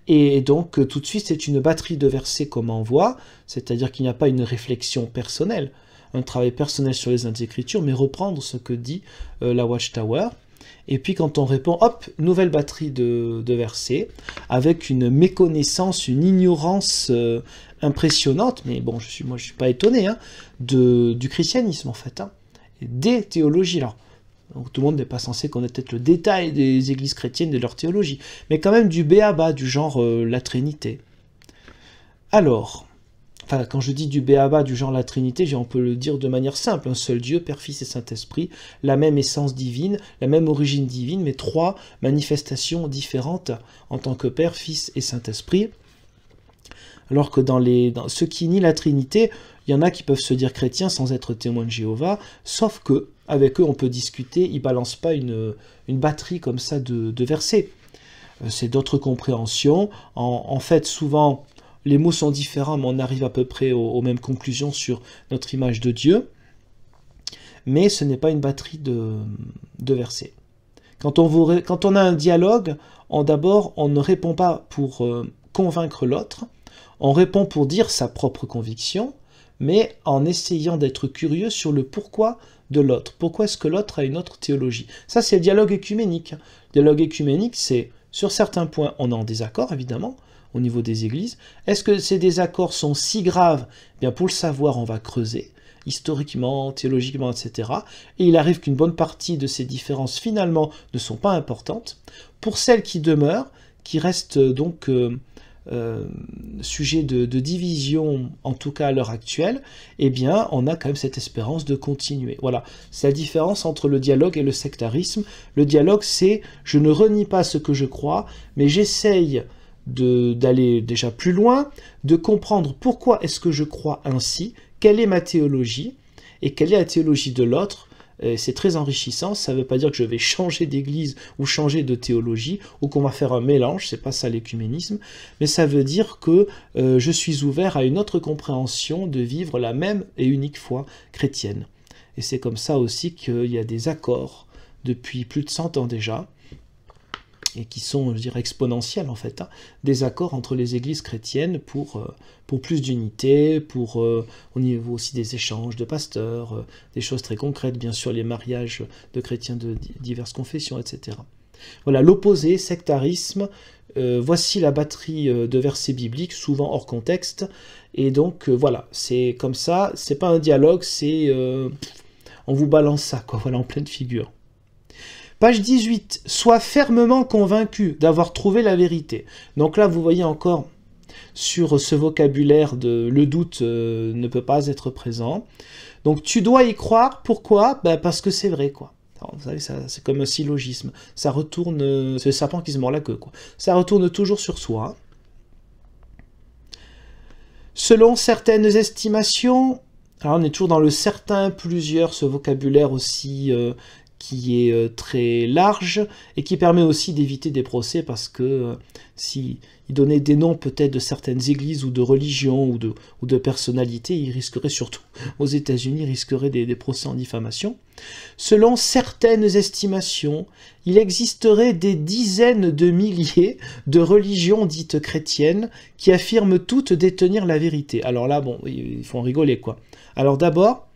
Et donc tout de suite c'est une batterie de versets comme on voit, c'est-à-dire qu'il n'y a pas une réflexion personnelle, un travail personnel sur les Écritures, mais reprendre ce que dit la Watchtower. Et puis quand on répond, hop, nouvelle batterie de versets, avec une méconnaissance, une ignorance impressionnante, mais bon, je suis pas étonné, du christianisme en fait, et des théologies. Alors, donc tout le monde n'est pas censé connaître peut-être le détail des églises chrétiennes, de leur théologie, mais quand même du b.a.-ba, du genre la Trinité. Alors, quand je dis du b.a.-ba, du genre la Trinité, on peut le dire de manière simple, un seul Dieu, Père, Fils et Saint-Esprit, la même essence divine, la même origine divine, mais trois manifestations différentes en tant que Père, Fils et Saint-Esprit. Alors que dans ceux qui nient la Trinité, il y en a qui peuvent se dire chrétiens sans être témoins de Jéhovah, sauf que avec eux on peut discuter, ils ne balancent pas une batterie comme ça de versets. C'est d'autres compréhensions. En fait, souvent, les mots sont différents, mais on arrive à peu près aux mêmes conclusions sur notre image de Dieu. Mais ce n'est pas une batterie de versets. Quand on a un dialogue, d'abord, on ne répond pas pour convaincre l'autre, on répond pour dire sa propre conviction, mais en essayant d'être curieux sur le pourquoi de l'autre. Pourquoi est-ce que l'autre a une autre théologie? Ça, c'est le dialogue écuménique. Le dialogue écuménique, c'est, sur certains points, on est en désaccord, évidemment, au niveau des églises. Est-ce que ces désaccords sont si graves? Bien, pour le savoir, on va creuser, historiquement, théologiquement, etc. Et il arrive qu'une bonne partie de ces différences, finalement, ne sont pas importantes. Pour celles qui demeurent, qui restent donc sujet de division, en tout cas à l'heure actuelle, eh bien, on a quand même cette espérance de continuer. Voilà, c'est la différence entre le dialogue et le sectarisme. Le dialogue, c'est « je ne renie pas ce que je crois, mais j'essaye d'aller déjà plus loin, de comprendre pourquoi est-ce que je crois ainsi, quelle est ma théologie, et quelle est la théologie de l'autre. » C'est très enrichissant, ça ne veut pas dire que je vais changer d'église ou changer de théologie, ou qu'on va faire un mélange, c'est pas ça l'écuménisme, mais ça veut dire que je suis ouvert à une autre compréhension de vivre la même et unique foi chrétienne. Et c'est comme ça aussi qu'il y a des accords depuis plus de 100 ans déjà, et qui sont, je dirais, exponentiels en fait, hein, des accords entre les églises chrétiennes pour plus d'unité, au niveau aussi des échanges de pasteurs, des choses très concrètes, bien sûr les mariages de chrétiens de diverses confessions, etc. Voilà, l'opposé, sectarisme, voici la batterie de versets bibliques, souvent hors contexte, et donc voilà, c'est comme ça, c'est pas un dialogue, c'est on vous balance ça, quoi, voilà, en pleine figure. Page 18, sois fermement convaincu d'avoir trouvé la vérité. Donc là, vous voyez encore sur ce vocabulaire de le doute ne peut pas être présent. Donc tu dois y croire, pourquoi? Ben, parce que c'est vrai, quoi. Alors, vous savez, c'est comme un syllogisme. Ça retourne, c'est le serpent qui se mord la queue, quoi. Ça retourne toujours sur soi. Selon certaines estimations, alors on est toujours dans le certain, plusieurs, ce vocabulaire aussi qui est très large et qui permet aussi d'éviter des procès parce que s'il donnait des noms peut-être de certaines églises ou de religions ou de personnalités, il risquerait surtout, aux États-Unis, il risquerait des procès en diffamation. Selon certaines estimations, il existerait des dizaines de milliers de religions dites chrétiennes qui affirment toutes détenir la vérité. Alors là, bon, il faut en rigoler, quoi. Alors d'abord,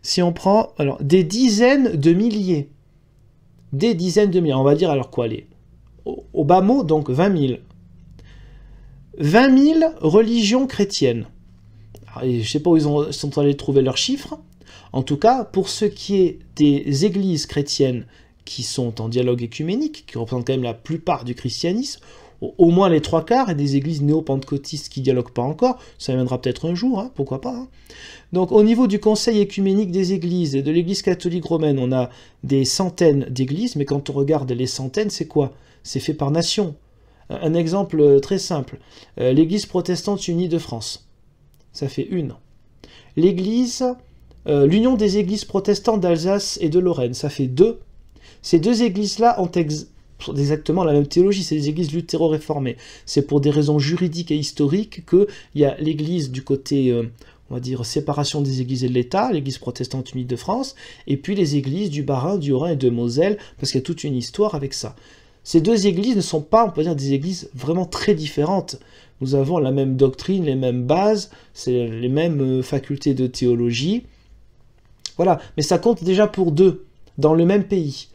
si on prend des dizaines de milliers, on va dire alors quoi, au bas mot, donc 20 000. 20 000 religions chrétiennes. Alors, je ne sais pas où ils sont allés trouver leurs chiffres. En tout cas, pour ce qui est des églises chrétiennes qui sont en dialogue écuménique, qui représentent quand même la plupart du christianisme, au moins les 3/4, et des églises néo-pentecôtistes qui ne dialoguent pas encore, ça viendra peut-être un jour, hein, pourquoi pas. Hein. Donc au niveau du conseil écuménique des églises et de l'église catholique romaine, on a des centaines d'églises, mais quand on regarde les centaines, c'est quoi? C'est fait par nation. Un exemple très simple, l'église protestante unie de France, ça fait une. L'union des églises protestantes d'Alsace et de Lorraine, ça fait 2. Ces deux églises-là ont exactement la même théologie, c'est les églises luthéro-réformées. C'est pour des raisons juridiques et historiques qu'il y a l'église du côté, on va dire, séparation des églises et de l'État, l'église protestante unie de France, et puis les églises du Bas-Rhin, du Haut-Rhin et de Moselle, parce qu'il y a toute une histoire avec ça. Ces deux églises ne sont pas, on peut dire, des églises vraiment très différentes. Nous avons la même doctrine, les mêmes bases, c'est les mêmes facultés de théologie. Voilà, mais ça compte déjà pour 2, dans le même pays.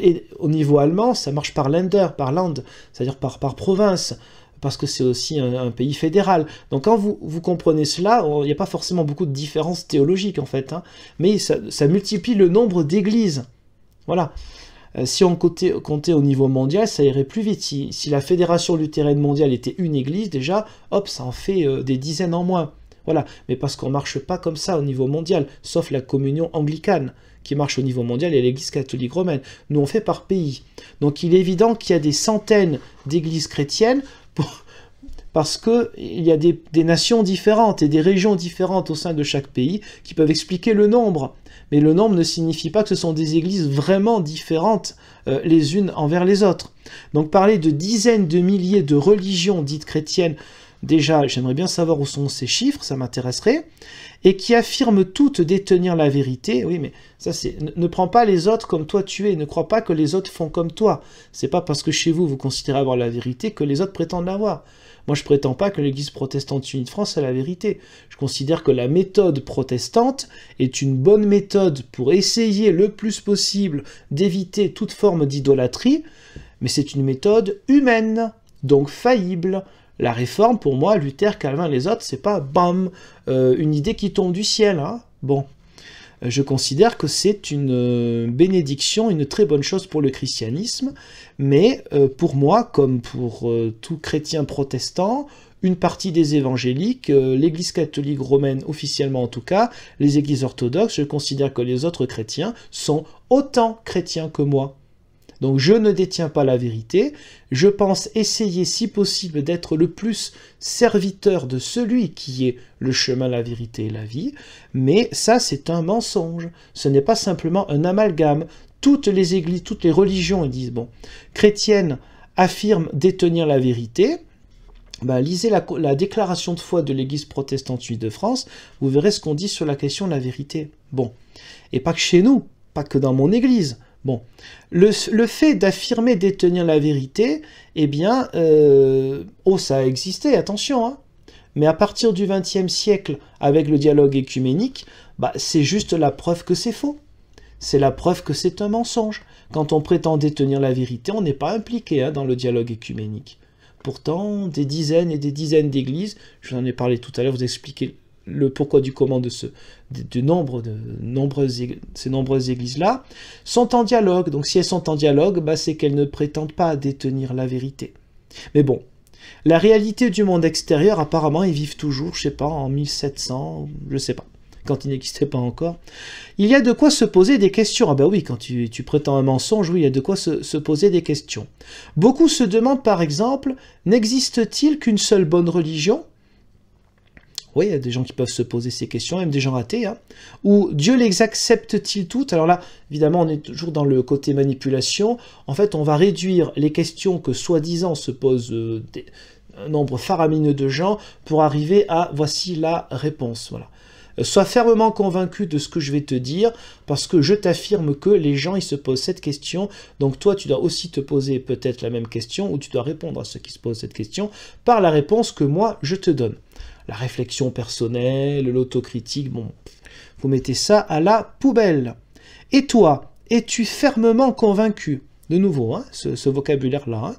Et au niveau allemand, ça marche par Länder, par Land, c'est-à-dire par province, parce que c'est aussi un pays fédéral. Donc quand vous comprenez cela, il n'y a pas forcément beaucoup de différences théologiques en fait, hein, mais ça multiplie le nombre d'églises. Voilà. Si on comptait au niveau mondial, ça irait plus vite. Si la Fédération luthérienne mondiale était une église, déjà, hop, ça en fait des dizaines en moins. Voilà, mais parce qu'on ne marche pas comme ça au niveau mondial, sauf la communion anglicane, qui marche au niveau mondial, et l'église catholique romaine. Nous, on fait par pays. Donc il est évident qu'il y a des centaines d'églises chrétiennes, parce qu'il y a des nations différentes et des régions différentes au sein de chaque pays qui peuvent expliquer le nombre. Mais le nombre ne signifie pas que ce sont des églises vraiment différentes les unes envers les autres. Donc parler de dizaines de milliers de religions dites chrétiennes, déjà, j'aimerais bien savoir où sont ces chiffres, ça m'intéresserait, et qui affirment toutes détenir la vérité. Oui, mais ça c'est, ne prends pas les autres comme toi tu es, ne crois pas que les autres font comme toi. C'est pas parce que chez vous, vous considérez avoir la vérité que les autres prétendent l'avoir. Moi, je prétends pas que l'église protestante unie de France a la vérité. Je considère que la méthode protestante est une bonne méthode pour essayer le plus possible d'éviter toute forme d'idolâtrie, mais c'est une méthode humaine, donc faillible. La réforme, pour moi, Luther, Calvin, les autres, c'est pas, bam, une idée qui tombe du ciel. Hein. Bon, je considère que c'est une bénédiction, une très bonne chose pour le christianisme, mais pour moi, comme pour tout chrétien protestant, une partie des évangéliques, l'Église catholique romaine officiellement en tout cas, les églises orthodoxes, je considère que les autres chrétiens sont autant chrétiens que moi. Donc je ne détiens pas la vérité, je pense essayer si possible d'être le plus serviteur de celui qui est le chemin, la vérité et la vie, mais ça c'est un mensonge, ce n'est pas simplement un amalgame. Toutes les églises, toutes les religions, ils disent, bon, chrétiennes affirment détenir la vérité, ben, lisez la déclaration de foi de l'Église protestante suisse de France, vous verrez ce qu'on dit sur la question de la vérité. Bon, et pas que chez nous, pas que dans mon église. Bon, le fait d'affirmer détenir la vérité, eh bien, ça a existé, attention, hein. Mais à partir du XXe siècle, avec le dialogue écuménique, bah, c'est juste la preuve que c'est faux. C'est la preuve que c'est un mensonge. Quand on prétend détenir la vérité, on n'est pas impliqué dans le dialogue écuménique. Pourtant, des dizaines et des dizaines d'églises, je vous en ai parlé tout à l'heure, vous expliquez le pourquoi du comment de ces nombreuses églises-là, sont en dialogue. Donc si elles sont en dialogue, bah, c'est qu'elles ne prétendent pas détenir la vérité. Mais bon, la réalité du monde extérieur, apparemment, ils vivent toujours, je sais pas, en 1700, je sais pas, quand il n'existait pas encore. Il y a de quoi se poser des questions. Ah ben oui, quand tu prétends un mensonge, oui, il y a de quoi se poser des questions. Beaucoup se demandent par exemple, n'existe-t-il qu'une seule bonne religion ? Oui, il y a des gens qui peuvent se poser ces questions, même des gens athées. Hein. Ou Dieu les accepte-t-il toutes? Alors là, évidemment, on est toujours dans le côté manipulation. En fait, on va réduire les questions que soi-disant se posent un nombre faramineux de gens pour arriver à voici la réponse. Voilà. Sois fermement convaincu de ce que je vais te dire, parce que je t'affirme que les gens, ils se posent cette question, donc toi, tu dois aussi te poser peut-être la même question, ou tu dois répondre à ceux qui se posent cette question, par la réponse que moi, je te donne. La réflexion personnelle, l'autocritique, bon, vous mettez ça à la poubelle. Et toi, es-tu fermement convaincu, de nouveau, hein, ce vocabulaire-là, hein,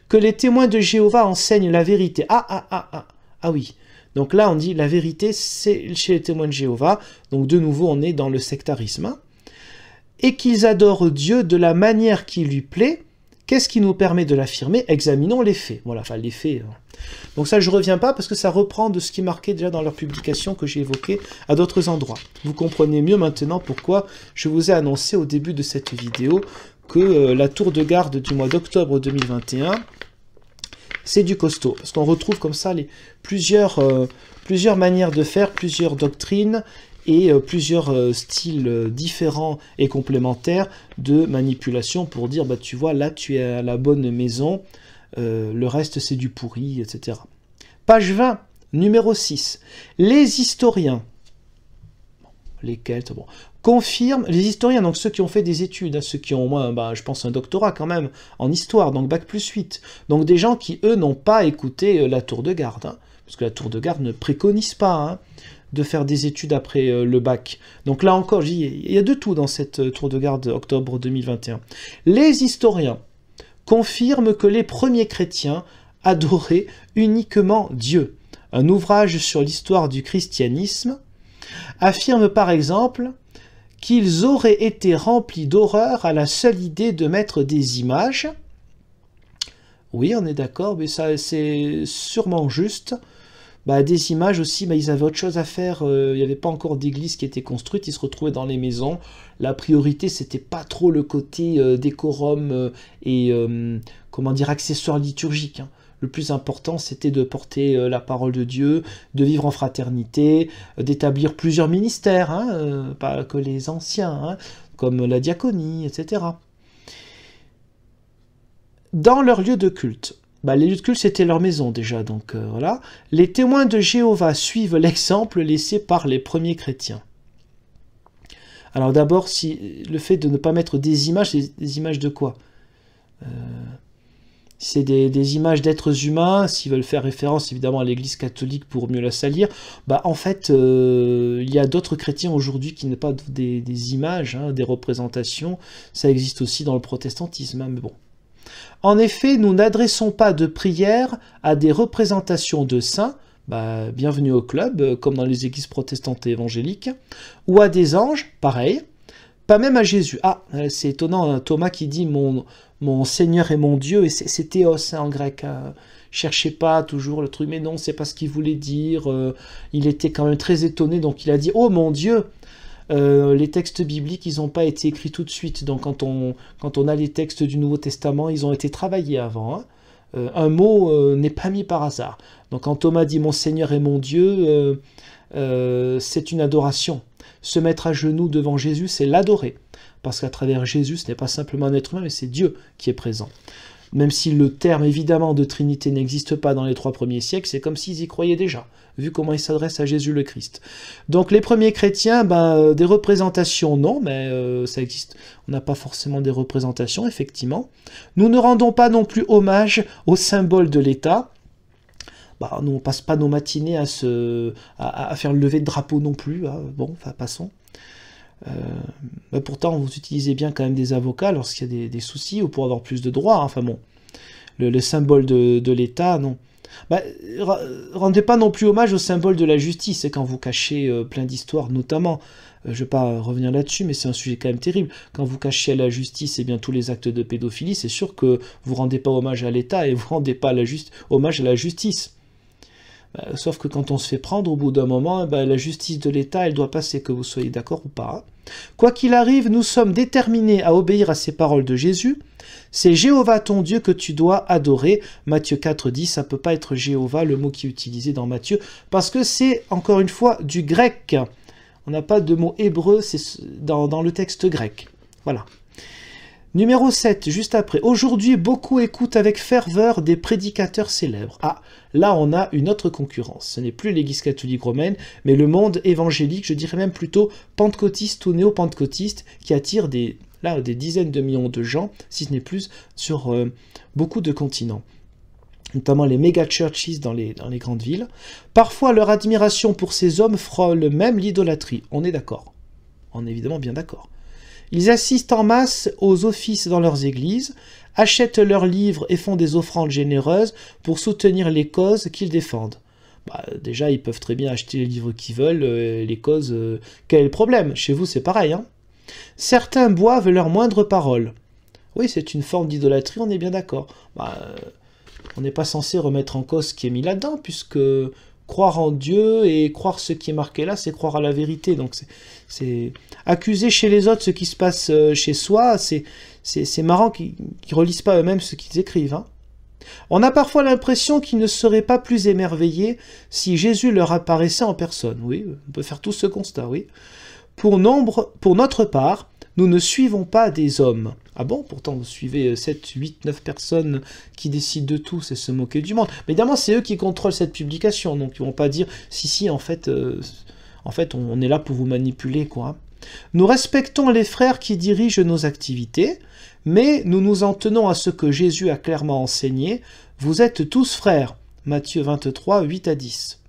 que les témoins de Jéhovah enseignent la vérité? Ah oui. Donc là, on dit la vérité, c'est chez les témoins de Jéhovah. Donc de nouveau, on est dans le sectarisme. Hein. Et qu'ils adorent Dieu de la manière qui lui plaît. Qu'est-ce qui nous permet de l'affirmer? Examinons les faits. Voilà, enfin les faits. Hein. Donc ça, je ne reviens pas parce que ça reprend de ce qui est marqué déjà dans leur publication que j'ai évoqué à d'autres endroits. Vous comprenez mieux maintenant pourquoi je vous ai annoncé au début de cette vidéo que la tour de garde du mois d'octobre 2021... c'est du costaud, parce qu'on retrouve comme ça plusieurs manières de faire, plusieurs doctrines et plusieurs styles différents et complémentaires de manipulation pour dire, bah, tu vois, là tu es à la bonne maison, le reste c'est du pourri, etc. Page 20, numéro 6. Les historiens, les Celtes, bon, confirment, les historiens, donc ceux qui ont fait des études, hein, ceux qui ont au moins, bah, je pense, un doctorat quand même, en histoire, donc Bac plus 8, donc des gens qui, eux, n'ont pas écouté la tour de garde, hein, parce que la tour de garde ne préconise pas hein, de faire des études après le bac. Donc là encore, il y a de tout dans cette tour de garde octobre 2021. Les historiens confirment que les premiers chrétiens adoraient uniquement Dieu. Un ouvrage sur l'histoire du christianisme affirme par exemple qu'ils auraient été remplis d'horreur à la seule idée de mettre des images. Oui, on est d'accord, mais ça c'est sûrement juste. Bah, des images aussi, bah, ils avaient autre chose à faire, il n'y avait pas encore d'église qui était construite, ils se retrouvaient dans les maisons. La priorité, c'était pas trop le côté décorum et comment dire, accessoire liturgique. Hein. Le plus important, c'était de porter la parole de Dieu, de vivre en fraternité, d'établir plusieurs ministères, hein, pas que les anciens, hein, comme la diaconie, etc. Dans leur lieu de culte, bah, les lieux de culte, c'était leur maison déjà, donc voilà. Les témoins de Jéhovah suivent l'exemple laissé par les premiers chrétiens. Alors d'abord, le fait de ne pas mettre des images, des images de quoi? C'est des images d'êtres humains, s'ils veulent faire référence évidemment à l'église catholique pour mieux la salir, bah en fait, il y a d'autres chrétiens aujourd'hui qui n'ont pas des images, hein, des représentations, ça existe aussi dans le protestantisme, hein, mais bon. En effet, nous n'adressons pas de prières à des représentations de saints, bah, bienvenue au club, comme dans les églises protestantes et évangéliques, ou à des anges, pareil, pas même à Jésus. Ah, c'est étonnant, hein, Thomas qui dit mon Seigneur et mon Dieu, et c'est théos hein, en grec. Hein. Cherchez pas toujours le truc, mais non, c'est pas ce qu'il voulait dire. Il était quand même très étonné, donc il a dit, oh mon Dieu. Les textes bibliques, ils n'ont pas été écrits tout de suite. Donc quand on a les textes du Nouveau Testament, ils ont été travaillés avant. Hein. Un mot n'est pas mis par hasard. Donc quand Thomas dit « Mon Seigneur et mon Dieu », c'est une adoration. Se mettre à genoux devant Jésus, c'est l'adorer. Parce qu'à travers Jésus, ce n'est pas simplement un être humain, mais c'est Dieu qui est présent. Même si le terme, évidemment, de Trinité n'existe pas dans les 3 premiers siècles, c'est comme s'ils y croyaient déjà, vu comment ils s'adressent à Jésus le Christ. Donc les premiers chrétiens, des représentations, non, mais ça existe. On n'a pas forcément des représentations, effectivement. Nous ne rendons pas non plus hommage au symbole de l'État. Nous, on passe pas nos matinées à faire le lever de drapeau non plus. Hein. Bon, enfin, passons. Pourtant, vous utilisez bien quand même des avocats lorsqu'il y a des soucis ou pour avoir plus de droits. Hein. Enfin bon, le symbole de l'État, non. Rendez pas non plus hommage au symbole de la justice, quand vous cachez plein d'histoires, notamment. Je ne vais pas revenir là-dessus, mais c'est un sujet quand même terrible. Quand vous cachez à la justice tous les actes de pédophilie, c'est sûr que vous rendez pas hommage à l'État et vous rendez pas hommage à la justice. Sauf que quand on se fait prendre, au bout d'un moment, la justice de l'État, elle doit passer, que vous soyez d'accord ou pas. Quoi qu'il arrive, nous sommes déterminés à obéir à ces paroles de Jésus. C'est Jéhovah ton Dieu que tu dois adorer. Matthieu 4,10, ça ne peut pas être Jéhovah, le mot qui est utilisé dans Matthieu, parce que c'est, encore une fois, du grec. On n'a pas de mot hébreu, c'est dans le texte grec. Voilà. Numéro 7, juste après. Aujourd'hui, beaucoup écoutent avec ferveur des prédicateurs célèbres. Ah, là, on a une autre concurrence. Ce n'est plus l'Église catholique romaine, mais le monde évangélique, je dirais même plutôt pentecôtiste ou néo-pentecôtiste, qui attire des dizaines de millions de gens, si ce n'est plus, sur beaucoup de continents. Notamment les méga-churches dans les grandes villes. Parfois, leur admiration pour ces hommes frôle même l'idolâtrie. On est d'accord. On est évidemment bien d'accord. Ils assistent en masse aux offices dans leurs églises, achètent leurs livres et font des offrandes généreuses pour soutenir les causes qu'ils défendent. Déjà, ils peuvent très bien acheter les livres qu'ils veulent, les causes... quel est le problème? Chez vous, c'est pareil. Hein. Certains boivent leurs moindres paroles. Oui, c'est une forme d'idolâtrie, on est bien d'accord. On n'est pas censé remettre en cause ce qui est mis là-dedans, puisque... croire en Dieu et croire ce qui est marqué là, c'est croire à la vérité. Donc c'est accuser chez les autres ce qui se passe chez soi, c'est marrant qu'ils ne relisent pas eux-mêmes ce qu'ils écrivent. Hein. On a parfois l'impression qu'ils ne seraient pas plus émerveillés si Jésus leur apparaissait en personne. Oui, on peut faire tout ce constat, oui. Pour notre part, nous ne suivons pas des hommes. Ah bon, pourtant vous suivez 7, 8, 9 personnes qui décident de tout, c'est se moquer du monde. Mais évidemment, c'est eux qui contrôlent cette publication, donc ils vont pas dire « si, en fait, on est là pour vous manipuler, quoi ». Nous respectons les frères qui dirigent nos activités, mais nous nous en tenons à ce que Jésus a clairement enseigné. Vous êtes tous frères. Matthieu 23, 8 à 10.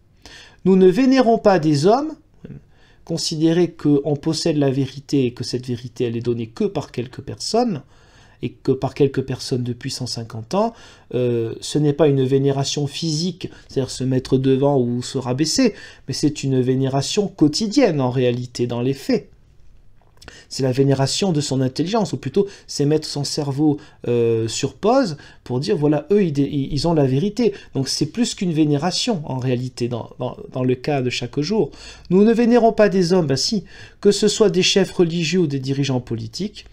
Nous ne vénérons pas des hommes. Considérer qu'on possède la vérité et que cette vérité elle est donnée que par quelques personnes, et que par quelques personnes depuis 150 ans, ce n'est pas une vénération physique, c'est-à-dire se mettre devant ou se rabaisser, mais c'est une vénération quotidienne en réalité, dans les faits. C'est la vénération de son intelligence, ou plutôt c'est mettre son cerveau sur pause pour dire voilà, eux ils ont la vérité. Donc c'est plus qu'une vénération en réalité dans le cas de chaque jour. Nous ne vénérons pas des hommes, si, que ce soit des chefs religieux ou des dirigeants politiques,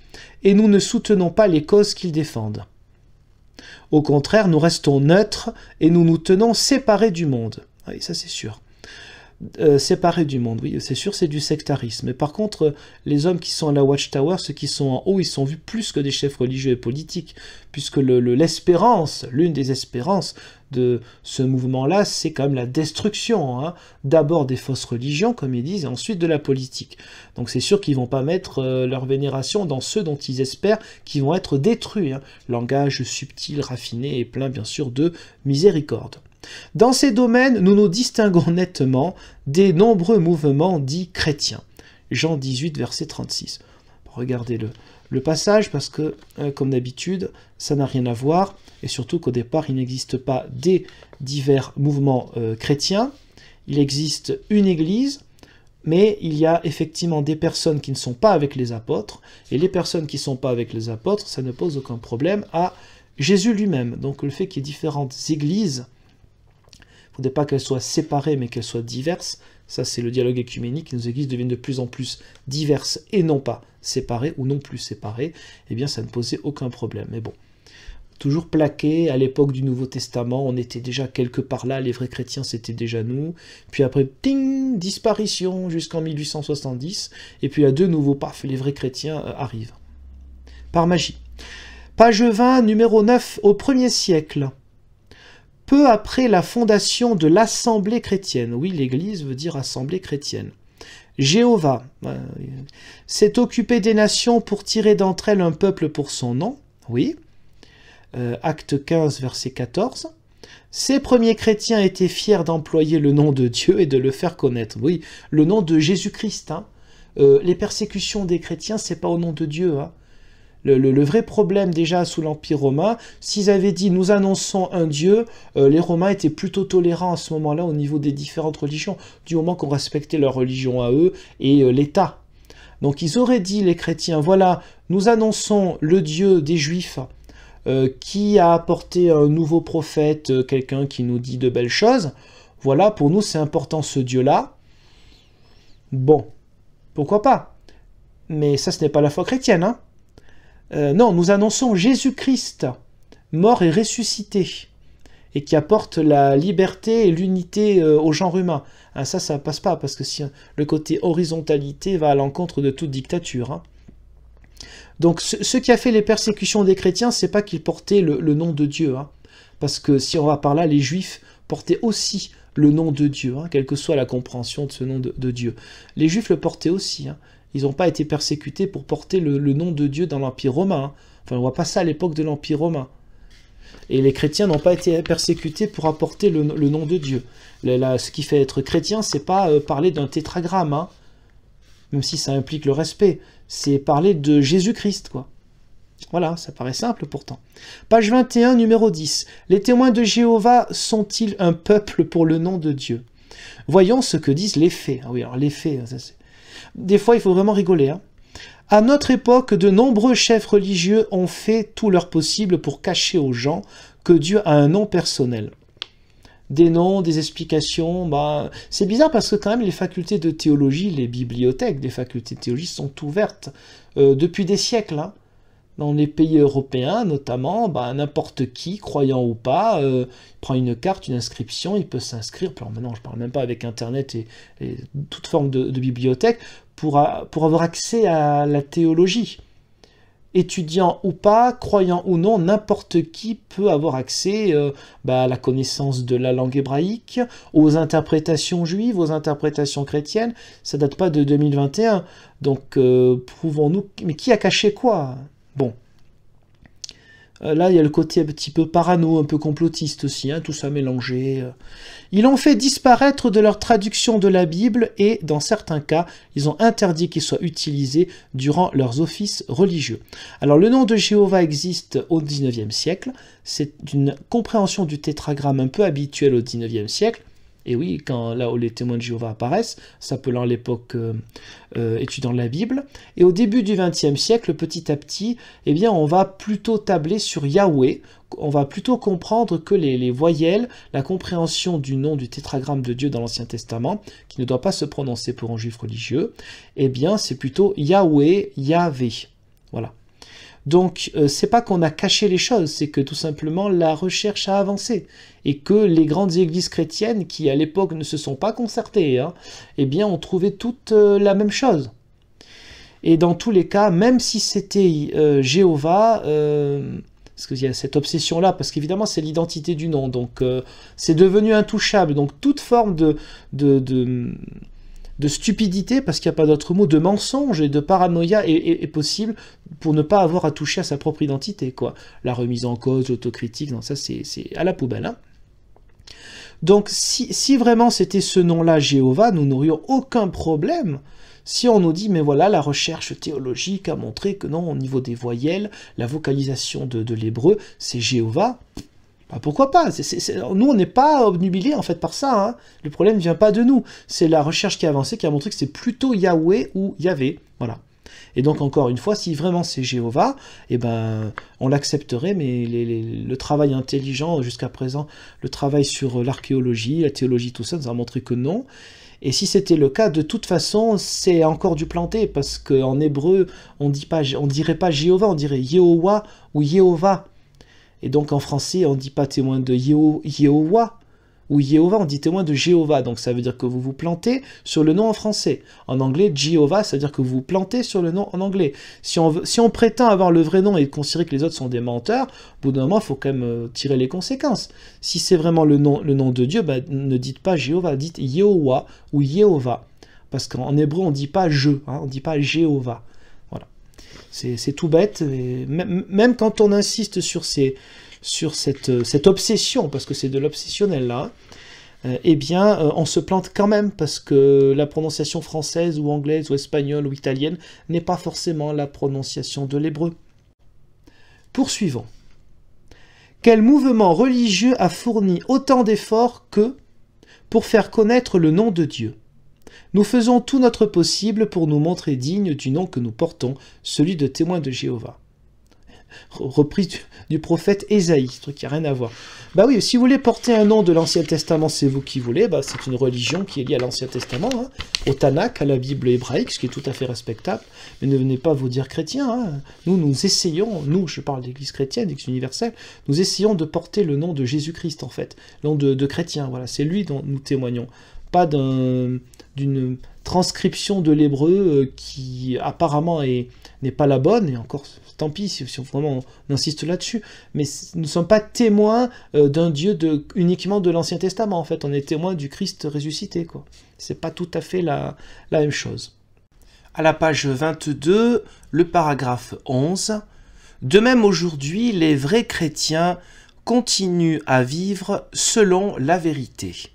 et nous ne soutenons pas les causes qu'ils défendent. Au contraire, nous restons neutres et nous nous tenons séparés du monde. Oui, ça c'est sûr. Séparés du monde, oui, c'est sûr, c'est du sectarisme. Mais par contre, les hommes qui sont à la Watchtower, ceux qui sont en haut, ils sont vus plus que des chefs religieux et politiques, puisque l'espérance, l'une des espérances de ce mouvement-là, c'est quand même la destruction, hein. D'abord des fausses religions, comme ils disent, et ensuite de la politique. Donc c'est sûr qu'ils vont pas mettre leur vénération dans ceux dont ils espèrent qu'ils vont être détruits. Hein. Langage subtil, raffiné et plein, bien sûr, de miséricorde. Dans ces domaines, nous nous distinguons nettement des nombreux mouvements dits chrétiens. Jean 18, verset 36. Regardez le passage parce que, comme d'habitude, ça n'a rien à voir, et surtout qu'au départ, il n'existe pas des divers mouvements chrétiens. Il existe une église, mais il y a effectivement des personnes qui ne sont pas avec les apôtres, et les personnes qui ne sont pas avec les apôtres, ça ne pose aucun problème à Jésus lui-même. Donc le fait qu'il y ait différentes églises, il ne faudrait pas qu'elles soient séparées, mais qu'elles soient diverses. Ça, c'est le dialogue œcuménique. Nos églises deviennent de plus en plus diverses et non pas séparées ou non plus séparées. Eh bien, ça ne posait aucun problème. Mais bon, toujours plaqué à l'époque du Nouveau Testament, on était déjà quelque part là, les vrais chrétiens, c'était déjà nous. Puis après, ting, disparition jusqu'en 1870. Et puis à de nouveau, paf, les vrais chrétiens arrivent. Par magie. Page 20, numéro 9, au 1er siècle. Peu après la fondation de l'Assemblée chrétienne, oui, l'Église veut dire Assemblée chrétienne, Jéhovah s'est occupé des nations pour tirer d'entre elles un peuple pour son nom, oui, acte 15, verset 14. Ces premiers chrétiens étaient fiers d'employer le nom de Dieu et de le faire connaître, oui, le nom de Jésus-Christ. Hein. Les persécutions des chrétiens, c'est pas au nom de Dieu, hein. Le vrai problème déjà sous l'Empire romain, s'ils avaient dit « nous annonçons un Dieu », les Romains étaient plutôt tolérants à ce moment-là au niveau des différentes religions, du moment qu'on respectait leur religion à eux et l'État. Donc ils auraient dit, les chrétiens, voilà, nous annonçons le Dieu des Juifs qui a apporté un nouveau prophète, quelqu'un qui nous dit de belles choses, voilà, pour nous c'est important ce Dieu-là. Bon, pourquoi pas? Mais ça ce n'est pas la foi chrétienne, hein. Non, nous annonçons Jésus-Christ, mort et ressuscité, et qui apporte la liberté et l'unité au genre humain. Hein, ça passe pas, parce que si le côté horizontalité va à l'encontre de toute dictature. Hein. Donc, ce qui a fait les persécutions des chrétiens, c'est pas qu'ils portaient le nom de Dieu, hein, parce que si on va par là, les Juifs portaient aussi le nom de Dieu, hein, quelle que soit la compréhension de ce nom de Dieu. Les Juifs le portaient aussi, hein. Ils n'ont pas été persécutés pour porter le nom de Dieu dans l'Empire romain. Hein. Enfin, on ne voit pas ça à l'époque de l'Empire romain. Et les chrétiens n'ont pas été persécutés pour apporter le nom de Dieu. Ce qui fait être chrétien, c'est pas parler d'un tétragramme, hein, même si ça implique le respect. C'est parler de Jésus-Christ, quoi. Voilà, ça paraît simple pourtant. Page 21, numéro 10. Les témoins de Jéhovah sont-ils un peuple pour le nom de Dieu? Voyons ce que disent les faits. Ah oui, alors les faits, ça c'est... Des fois, il faut vraiment rigoler. Hein. À notre époque, de nombreux chefs religieux ont fait tout leur possible pour cacher aux gens que Dieu a un nom personnel. Des noms, des explications, bah, c'est bizarre parce que quand même les facultés de théologie, les bibliothèques des facultés de théologie sont ouvertes depuis des siècles. Hein. Dans les pays européens notamment, bah, n'importe qui, croyant ou pas, prend une carte, une inscription, il peut s'inscrire, alors maintenant je ne parle même pas avec Internet et toute forme de bibliothèque, pour avoir accès à la théologie. Étudiant ou pas, croyant ou non, n'importe qui peut avoir accès à la connaissance de la langue hébraïque, aux interprétations juives, aux interprétations chrétiennes. Ça date pas de 2021, donc prouvons-nous... Mais qui a caché quoi ? Bon, là il y a le côté un petit peu parano, un peu complotiste aussi, hein, tout ça mélangé. Ils l'ont fait disparaître de leur traduction de la Bible et, dans certains cas, ils ont interdit qu'il soit utilisé durant leurs offices religieux. Alors le nom de Jéhovah existe au XIXe siècle, c'est une compréhension du tétragramme un peu habituelle au XIXe siècle. Et oui, quand là où les témoins de Jéhovah apparaissent, s'appelant à l'époque étudiant la Bible. Et au début du XXe siècle, petit à petit, eh bien, on va plutôt tabler sur Yahweh. On va plutôt comprendre que les voyelles, la compréhension du nom du tétragramme de Dieu dans l'Ancien Testament, qui ne doit pas se prononcer pour un juif religieux, eh bien, c'est plutôt Yahweh, Yahvé. Voilà. Donc, c'est pas qu'on a caché les choses, c'est que tout simplement la recherche a avancé et que les grandes églises chrétiennes, qui à l'époque ne se sont pas concertées, hein, eh bien, ont trouvé toutes la même chose. Et dans tous les cas, même si c'était Jéhovah, parce qu'il y a cette obsession-là, parce qu'évidemment c'est l'identité du nom, donc c'est devenu intouchable. Donc toute forme de stupidité, parce qu'il n'y a pas d'autre mot, de mensonge et de paranoïa est possible pour ne pas avoir à toucher à sa propre identité, quoi. La remise en cause, l'autocritique, non, ça c'est à la poubelle. Hein. Donc si vraiment c'était ce nom-là, Jéhovah, nous n'aurions aucun problème si on nous dit, mais voilà, la recherche théologique a montré que non, au niveau des voyelles, la vocalisation de l'hébreu, c'est Jéhovah. Bah, pourquoi pas? Nous, on n'est pas obnubilés en fait par ça. Hein. Le problème ne vient pas de nous. C'est la recherche qui a avancé qui a montré que c'est plutôt Yahweh ou Yahvé. Voilà. Et donc, encore une fois, si vraiment c'est Jéhovah, eh ben, on l'accepterait, mais le travail intelligent jusqu'à présent, le travail sur l'archéologie, la théologie, tout ça, nous a montré que non. Et si c'était le cas, de toute façon, c'est encore du planté, parce qu'en hébreu, on dirait pas Jéhovah, on dirait Yehovah ou Yehovah. Et donc en français, on ne dit pas témoin de Yehovah ou Yehovah, on dit témoin de Jéhovah. Donc ça veut dire que vous vous plantez sur le nom en français. En anglais, Jéhovah, ça veut dire que vous vous plantez sur le nom en anglais. Si on prétend avoir le vrai nom et considérer que les autres sont des menteurs, au bout d'un moment, il faut quand même tirer les conséquences. Si c'est vraiment le nom de Dieu, bah, ne dites pas Jéhovah, dites Yehovah ou Yehovah. Parce qu'en hébreu, on ne dit pas je, hein, on ne dit pas Jéhovah. C'est tout bête, et même quand on insiste sur cette obsession, parce que c'est de l'obsessionnel là, eh bien on se plante quand même, parce que la prononciation française ou anglaise ou espagnole ou italienne n'est pas forcément la prononciation de l'hébreu. Poursuivons. Quel mouvement religieux a fourni autant d'efforts pour faire connaître le nom de Dieu? Nous faisons tout notre possible pour nous montrer dignes du nom que nous portons, celui de témoin de Jéhovah. Reprise du prophète Ésaïe, truc qui n'a rien à voir. Bah oui, si vous voulez porter un nom de l'Ancien Testament, c'est vous qui voulez, bah c'est une religion qui est liée à l'Ancien Testament, hein, au Tanakh, à la Bible hébraïque, ce qui est tout à fait respectable, mais ne venez pas vous dire chrétien. Hein. Nous essayons, je parle d'Église chrétienne, d'Église universelle, nous essayons de porter le nom de Jésus-Christ en fait, le nom de chrétien, voilà, c'est lui dont nous témoignons. Pas d'une transcription de l'hébreu qui apparemment n'est pas la bonne, et encore tant pis si vraiment on insiste là-dessus, mais nous ne sommes pas témoins d'un Dieu uniquement de l'Ancien Testament, en fait, on est témoins du Christ ressuscité, quoi. C'est pas tout à fait la même chose. À la page 22, le paragraphe 11, de même aujourd'hui, les vrais chrétiens continuent à vivre selon la vérité,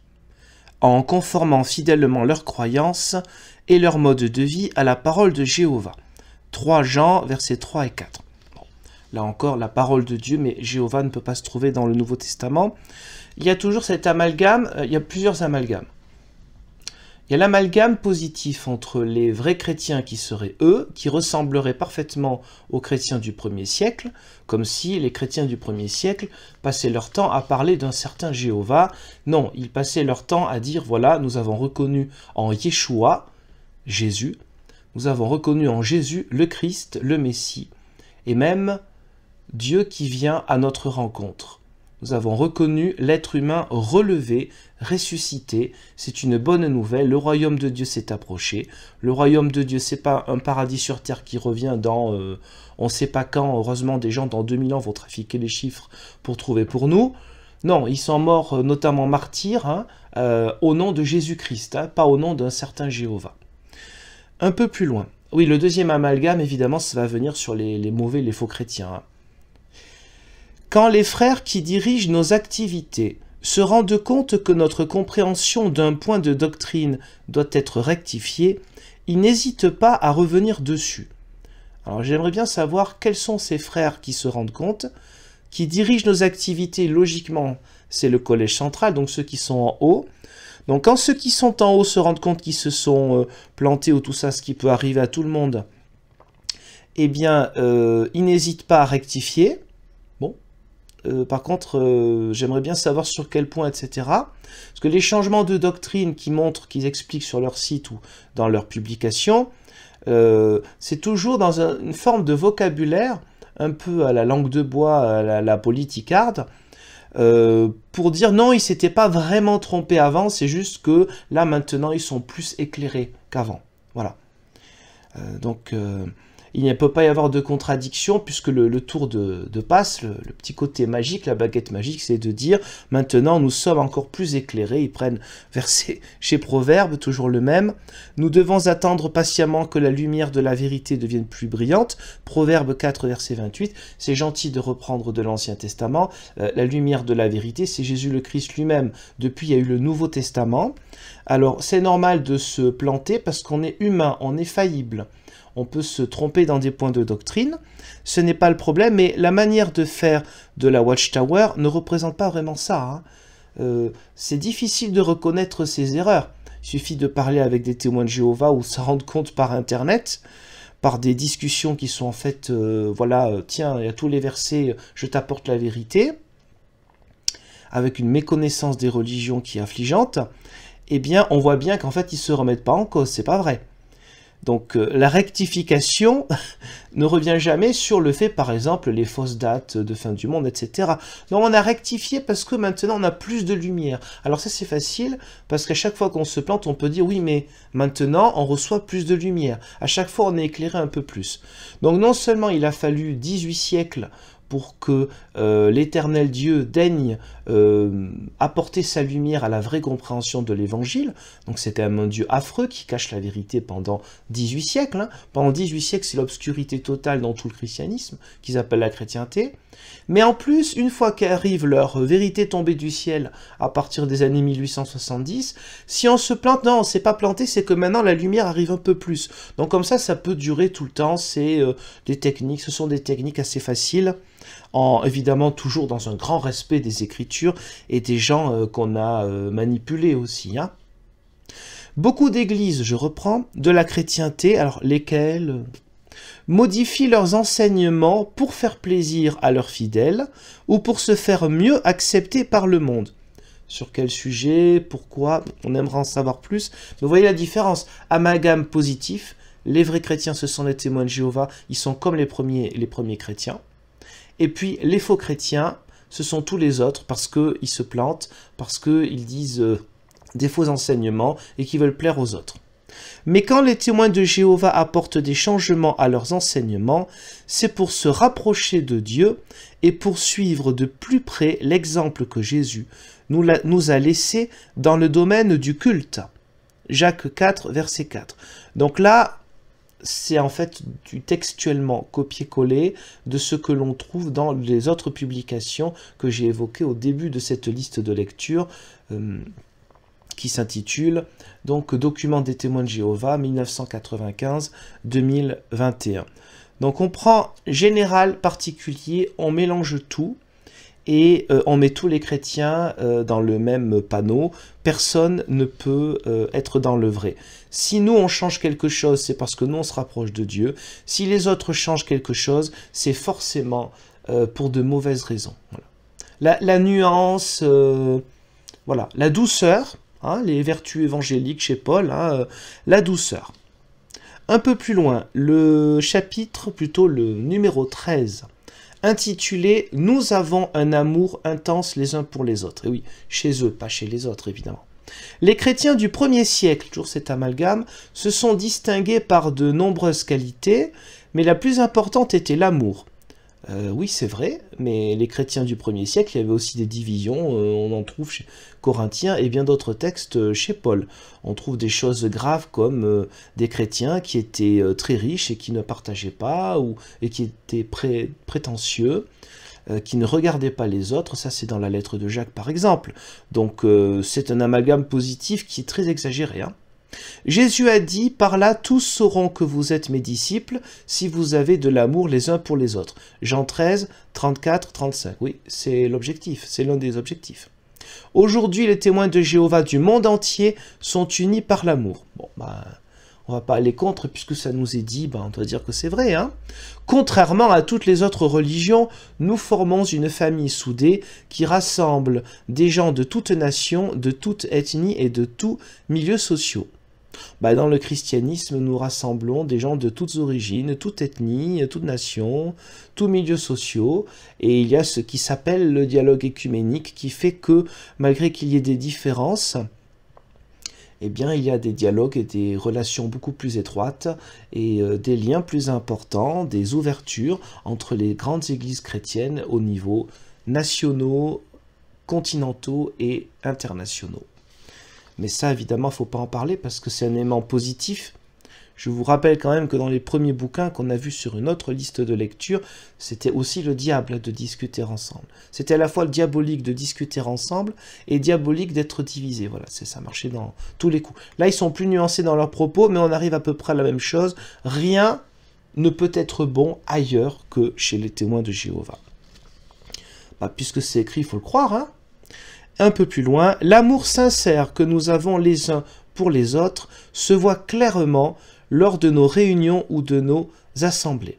en conformant fidèlement leurs croyances et leur mode de vie à la parole de Jéhovah. 3 Jean, versets 3 et 4. Bon, là encore, la parole de Dieu, mais Jéhovah ne peut pas se trouver dans le Nouveau Testament. Il y a toujours cet amalgame, il y a plusieurs amalgames. Il y a l'amalgame positif entre les vrais chrétiens qui seraient eux, qui ressembleraient parfaitement aux chrétiens du 1er siècle, comme si les chrétiens du 1er siècle passaient leur temps à parler d'un certain Jéhovah. Non, ils passaient leur temps à dire, voilà, nous avons reconnu en Yeshua, Jésus, nous avons reconnu en Jésus le Christ, le Messie, et même Dieu qui vient à notre rencontre. Nous avons reconnu l'être humain relevé, ressuscité. C'est une bonne nouvelle. Le royaume de Dieu s'est approché. Le royaume de Dieu, c'est pas un paradis sur terre qui revient dans on ne sait pas quand. Heureusement, des gens dans 2000 ans vont trafiquer les chiffres pour trouver pour nous. Non, ils sont morts, notamment martyrs, hein, au nom de Jésus-Christ, hein, pas au nom d'un certain Jéhovah. Un peu plus loin. Oui, le deuxième amalgame, évidemment, ça va venir sur les mauvais, les faux chrétiens. Hein. Quand les frères qui dirigent nos activités se rendent compte que notre compréhension d'un point de doctrine doit être rectifiée, ils n'hésitent pas à revenir dessus. Alors j'aimerais bien savoir quels sont ces frères qui se rendent compte, qui dirigent nos activités, logiquement, c'est le collège central, donc ceux qui sont en haut. Donc quand ceux qui sont en haut se rendent compte qu'ils se sont plantés ou tout ça, ce qui peut arriver à tout le monde, eh bien, ils n'hésitent pas à rectifier. Par contre, j'aimerais bien savoir sur quel point, etc. Parce que les changements de doctrine qu'ils expliquent sur leur site ou dans leur publication, c'est toujours dans une forme de vocabulaire, un peu à la langue de bois, à la politicarde, pour dire non, ils ne s'étaient pas vraiment trompés avant, c'est juste que là, maintenant, ils sont plus éclairés qu'avant. Voilà. Il ne peut pas y avoir de contradiction puisque le tour de passe, le petit côté magique, la baguette magique, c'est de dire maintenant nous sommes encore plus éclairés. Ils prennent verset chez Proverbe, toujours le même. Nous devons attendre patiemment que la lumière de la vérité devienne plus brillante. Proverbe 4, verset 28. C'est gentil de reprendre de l'Ancien Testament. La lumière de la vérité, c'est Jésus le Christ lui-même. Depuis, il y a eu le Nouveau Testament. Alors, c'est normal de se planter parce qu'on est humain, on est faillible. On peut se tromper dans des points de doctrine, ce n'est pas le problème, mais la manière de faire de la Watchtower ne représente pas vraiment ça. C'est difficile de reconnaître ses erreurs. Il suffit de parler avec des témoins de Jéhovah ou s'en rendre compte par Internet, par des discussions qui sont en fait, tiens, il y a tous les versets, je t'apporte la vérité, avec une méconnaissance des religions qui est affligeante, eh bien, on voit bien qu'en fait, ils ne se remettent pas en cause, c'est pas vrai. Donc, la rectification ne revient jamais sur le fait, par exemple, les fausses dates de fin du monde, etc. Non, on a rectifié parce que maintenant, on a plus de lumière. Alors ça, c'est facile, parce qu'à chaque fois qu'on se plante, on peut dire, oui, mais maintenant, on reçoit plus de lumière. À chaque fois, on est éclairé un peu plus. Donc, non seulement il a fallu 18 siècles pour que l'Éternel Dieu daigne apporter sa lumière à la vraie compréhension de l'Évangile. Donc c'est quand même un Dieu affreux qui cache la vérité pendant 18 siècles. Hein. Pendant 18 siècles, c'est l'obscurité totale dans tout le christianisme, qu'ils appellent la chrétienté. Mais en plus, une fois qu'arrive leur vérité tombée du ciel à partir des années 1870, si on se plante, non, on ne s'est pas planté, c'est que maintenant la lumière arrive un peu plus. Donc comme ça peut durer tout le temps, c'est des techniques, ce sont des techniques assez faciles, évidemment toujours dans un grand respect des Écritures et des gens qu'on a manipulés aussi. Hein. Beaucoup d'églises, je reprends, de la chrétienté, alors lesquelles modifient leurs enseignements pour faire plaisir à leurs fidèles ou pour se faire mieux accepter par le monde. Sur quel sujet, pourquoi, on aimerait en savoir plus. Mais vous voyez la différence, amalgame positif, les vrais chrétiens ce sont les témoins de Jéhovah, ils sont comme les premiers chrétiens. Et puis les faux chrétiens, ce sont tous les autres parce qu'ils se plantent, parce qu'ils disent des faux enseignements et qui veulent plaire aux autres. Mais quand les témoins de Jéhovah apportent des changements à leurs enseignements, c'est pour se rapprocher de Dieu et pour suivre de plus près l'exemple que Jésus nous a laissé dans le domaine du culte. Jacques 4, verset 4. Donc là, c'est en fait du textuellement copier-coller de ce que l'on trouve dans les autres publications que j'ai évoquées au début de cette liste de lecture qui s'intitule donc Documents des témoins de Jéhovah 1995-2021. Donc on prend général, particulier, on mélange tout et on met tous les chrétiens dans le même panneau. Personne ne peut être dans le vrai. Si nous on change quelque chose, c'est parce que nous on se rapproche de Dieu. Si les autres changent quelque chose, c'est forcément pour de mauvaises raisons. Voilà. La nuance, voilà, la douceur, hein, les vertus évangéliques chez Paul, hein, la douceur. Un peu plus loin, le chapitre, plutôt le numéro 13, intitulé « Nous avons un amour intense les uns pour les autres ». Et oui, chez eux, pas chez les autres, évidemment. Les chrétiens du 1er siècle, toujours cet amalgame, se sont distingués par de nombreuses qualités, mais la plus importante était l'amour. Oui, c'est vrai, mais les chrétiens du 1er siècle, il y avait aussi des divisions, on en trouve chez Corinthiens et bien d'autres textes chez Paul. On trouve des choses graves comme des chrétiens qui étaient très riches et qui ne partageaient pas, et qui étaient prétentieux, qui ne regardaient pas les autres, ça c'est dans la lettre de Jacques par exemple. Donc c'est un amalgame positif qui est très exagéré, hein. Jésus a dit, par là tous sauront que vous êtes mes disciples si vous avez de l'amour les uns pour les autres. Jean 13, 34, 35. Oui, c'est l'objectif, c'est l'un des objectifs. Aujourd'hui, les témoins de Jéhovah du monde entier sont unis par l'amour. Bon, on va pas aller contre puisque ça nous est dit, on doit dire que c'est vrai. Hein. Contrairement à toutes les autres religions, nous formons une famille soudée qui rassemble des gens de toutes nations, de toute ethnie et de tous milieux sociaux. Dans le christianisme, nous rassemblons des gens de toutes origines, toute ethnie, toute nation, tous milieux sociaux, et il y a ce qui s'appelle le dialogue écuménique qui fait que, malgré qu'il y ait des différences, eh bien, il y a des dialogues et des relations beaucoup plus étroites et des liens plus importants, des ouvertures entre les grandes églises chrétiennes au niveau nationaux, continentaux et internationaux. Mais ça, évidemment, il ne faut pas en parler parce que c'est un élément positif. Je vous rappelle quand même que dans les premiers bouquins qu'on a vus sur une autre liste de lecture, c'était aussi le diable de discuter ensemble. C'était à la fois le diabolique de discuter ensemble et diabolique d'être divisé. Voilà, ça marchait dans tous les coups. Là, ils sont plus nuancés dans leurs propos, mais on arrive à peu près à la même chose. Rien ne peut être bon ailleurs que chez les témoins de Jéhovah. Puisque c'est écrit, il faut le croire, hein. Un peu plus loin, l'amour sincère que nous avons les uns pour les autres se voit clairement lors de nos réunions ou de nos assemblées.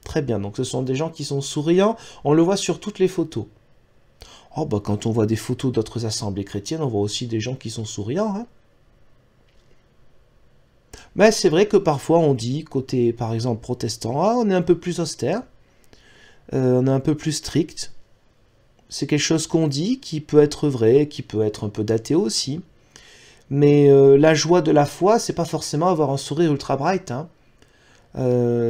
Très bien, donc ce sont des gens qui sont souriants, on le voit sur toutes les photos. Oh, quand on voit des photos d'autres assemblées chrétiennes, on voit aussi des gens qui sont souriants. Hein. Mais c'est vrai que parfois on dit, côté par exemple protestant, on est un peu plus austère, on est un peu plus strict. C'est quelque chose qu'on dit, qui peut être vrai, qui peut être un peu daté aussi. Mais la joie de la foi, c'est pas forcément avoir un sourire ultra bright. Hein.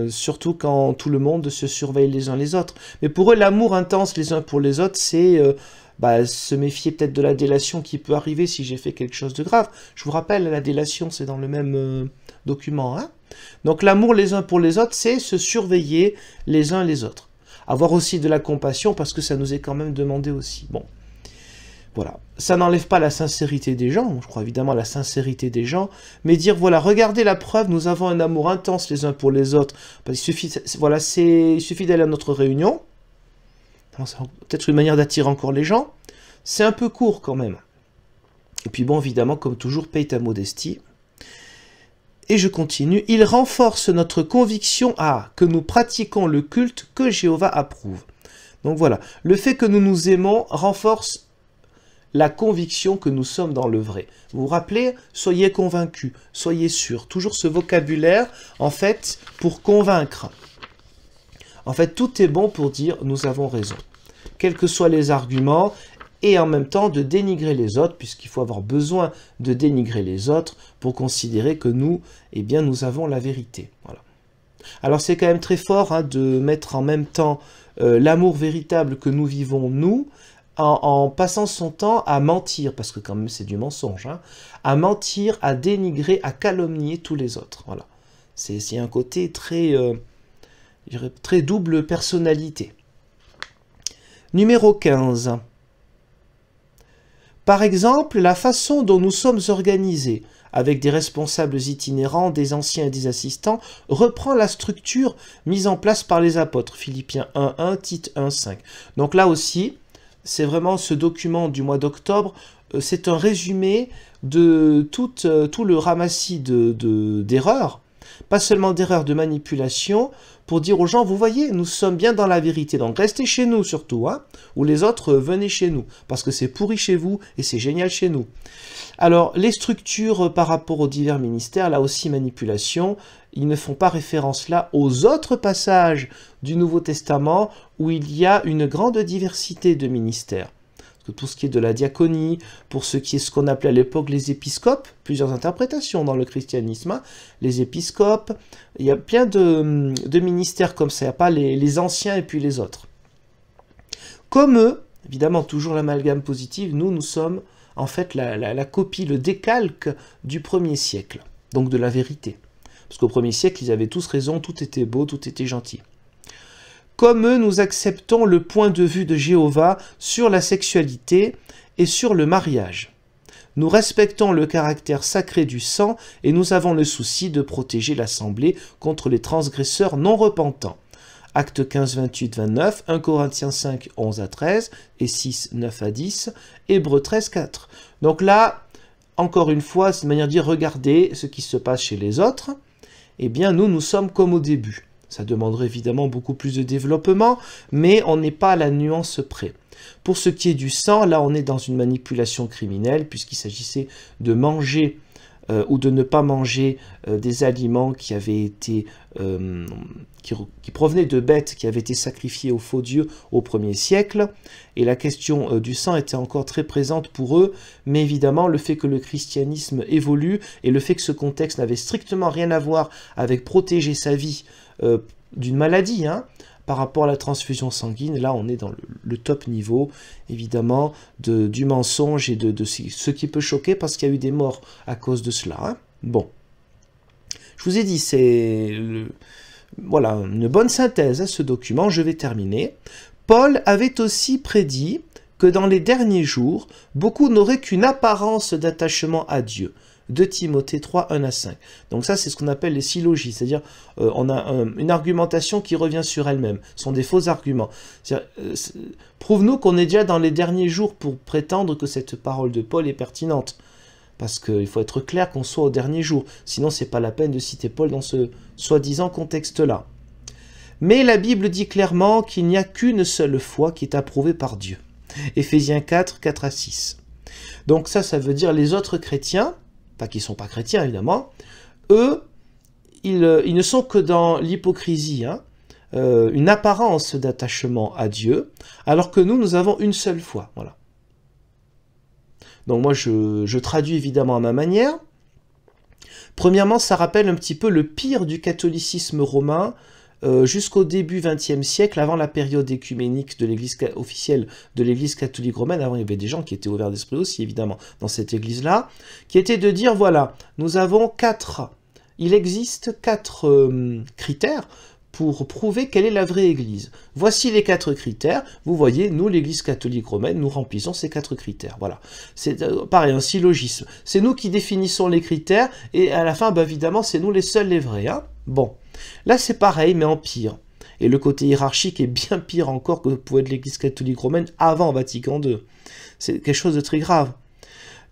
Surtout quand tout le monde se surveille les uns les autres. Mais pour eux, l'amour intense les uns pour les autres, c'est se méfier peut-être de la délation qui peut arriver si j'ai fait quelque chose de grave. Je vous rappelle, la délation, c'est dans le même document. Hein. Donc l'amour les uns pour les autres, c'est se surveiller les uns les autres. Avoir aussi de la compassion, parce que ça nous est quand même demandé aussi. Bon, voilà. Ça n'enlève pas la sincérité des gens, je crois évidemment à la sincérité des gens, mais dire, voilà, regardez la preuve, nous avons un amour intense les uns pour les autres. Parce qu'il suffit, voilà, il suffit d'aller à notre réunion, c'est peut-être une manière d'attirer encore les gens, c'est un peu court quand même. Et puis bon, évidemment, comme toujours, paye ta modestie. Et je continue, il renforce notre conviction que nous pratiquons le culte que Jéhovah approuve. Donc voilà, le fait que nous nous aimons renforce la conviction que nous sommes dans le vrai. Vous vous rappelez, soyez convaincus, soyez sûrs. Toujours ce vocabulaire, en fait, pour convaincre. En fait, tout est bon pour dire nous avons raison. Quels que soient les arguments, et en même temps de dénigrer les autres, puisqu'il faut avoir besoin de dénigrer les autres pour considérer que nous, eh bien, nous avons la vérité. Voilà. Alors c'est quand même très fort hein, de mettre en même temps l'amour véritable que nous vivons, nous, en passant son temps à mentir, parce que quand même c'est du mensonge, hein, à mentir, à dénigrer, à calomnier tous les autres. Voilà. C'est un côté très, très double personnalité. Numéro 15. Par exemple, la façon dont nous sommes organisés, avec des responsables itinérants, des anciens et des assistants, reprend la structure mise en place par les apôtres, Philippiens 1.1, Tite 1.5. Donc là aussi, c'est vraiment ce document du mois d'octobre, c'est un résumé de tout le ramassis d'erreurs, pas seulement d'erreurs de manipulation, pour dire aux gens, vous voyez, nous sommes bien dans la vérité, donc restez chez nous surtout, hein, ou les autres, venez chez nous, parce que c'est pourri chez vous, et c'est génial chez nous. Alors, les structures par rapport aux divers ministères, là aussi manipulation, ils ne font pas référence là aux autres passages du Nouveau Testament, où il y a une grande diversité de ministères. Tout ce qui est de la diaconie, pour ce qui est ce qu'on appelait à l'époque les épiscopes, plusieurs interprétations dans le christianisme, hein, les épiscopes, il y a plein de ministères comme ça, il n'y a pas les anciens et puis les autres. Comme eux, évidemment toujours l'amalgame positive, nous sommes en fait la copie, le décalque du premier siècle, donc de la vérité. Parce qu'au premier siècle, ils avaient tous raison, tout était beau, tout était gentil. Comme eux, nous acceptons le point de vue de Jéhovah sur la sexualité et sur le mariage. Nous respectons le caractère sacré du sang et nous avons le souci de protéger l'assemblée contre les transgresseurs non repentants. Actes 15, 28, 29, 1 Corinthiens 5, 11 à 13 et 6, 9 à 10, Hébreux 13, 4. Donc là, encore une fois, c'est une manière de dire, regardez ce qui se passe chez les autres. Eh bien, nous sommes comme au début. Ça demanderait évidemment beaucoup plus de développement, mais on n'est pas à la nuance près. Pour ce qui est du sang, là on est dans une manipulation criminelle, puisqu'il s'agissait de manger ou de ne pas manger des aliments qui avaient été qui provenaient de bêtes qui avaient été sacrifiées aux faux dieux au 1er siècle, et la question du sang était encore très présente pour eux, mais évidemment le fait que le christianisme évolue, et le fait que ce contexte n'avait strictement rien à voir avec protéger sa vie d'une maladie, hein, par rapport à la transfusion sanguine, là on est dans le top niveau, évidemment, du mensonge et de ce qui peut choquer, parce qu'il y a eu des morts à cause de cela. Hein. Bon. Je vous ai dit, c'est voilà, une bonne synthèse à ce document, je vais terminer. Paul avait aussi prédit que dans les derniers jours, beaucoup n'auraient qu'une apparence d'attachement à Dieu. 2 Timothée 3, 1 à 5. Donc ça, c'est ce qu'on appelle les syllogies, c'est-à-dire on a une argumentation qui revient sur elle-même. Ce sont des faux arguments. Prouve-nous qu'on est déjà dans les derniers jours pour prétendre que cette parole de Paul est pertinente. Parce qu'il faut être clair qu'on soit au dernier jour. Sinon, c'est pas la peine de citer Paul dans ce soi-disant contexte-là. Mais la Bible dit clairement qu'il n'y a qu'une seule foi qui est approuvée par Dieu. Éphésiens 4, 4 à 6. Donc ça veut dire les autres chrétiens, pas qu'ils ne sont pas chrétiens évidemment, eux, ils ne sont que dans l'hypocrisie, hein, une apparence d'attachement à Dieu, alors que nous avons une seule foi. Voilà. Donc moi, je traduis évidemment à ma manière. Premièrement, ça rappelle un petit peu le pire du catholicisme romain jusqu'au début XXe siècle, avant la période écuménique de l'Église officielle de l'Église catholique romaine. Avant, il y avait des gens qui étaient ouverts d'esprit aussi, évidemment, dans cette Église-là, qui était de dire, voilà, nous avons il existe quatre critères pour prouver quelle est la vraie Église. Voici les 4 critères. Vous voyez, nous, l'Église catholique romaine, nous remplissons ces 4 critères. Voilà. C'est pareil, un syllogisme. C'est nous qui définissons les critères, et à la fin, bah, évidemment, c'est nous les seuls, les vrais. Hein. Bon. Là, c'est pareil, mais en pire. Et le côté hiérarchique est bien pire encore que pouvait être l'Église catholique romaine avant Vatican II. C'est quelque chose de très grave.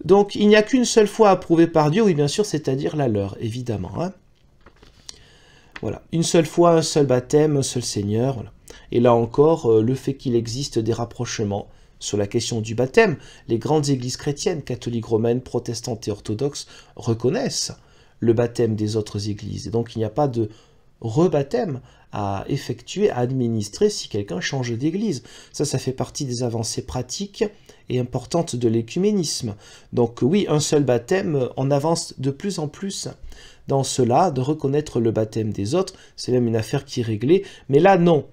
Donc, il n'y a qu'une seule foi approuvée par Dieu, oui, bien sûr, c'est-à-dire la leur, évidemment. Hein. Voilà, une seule foi, un seul baptême, un seul Seigneur. Voilà. Et là encore, le fait qu'il existe des rapprochements sur la question du baptême, les grandes églises chrétiennes, catholiques romaines, protestantes et orthodoxes, reconnaissent le baptême des autres églises. Et donc il n'y a pas de rebaptême à effectuer, à administrer si quelqu'un change d'église. Ça fait partie des avancées pratiques et importantes de l'écuménisme. Donc oui, un seul baptême, on avance de plus en plus dans cela, de reconnaître le baptême des autres, c'est même une affaire qui est réglée, mais là non.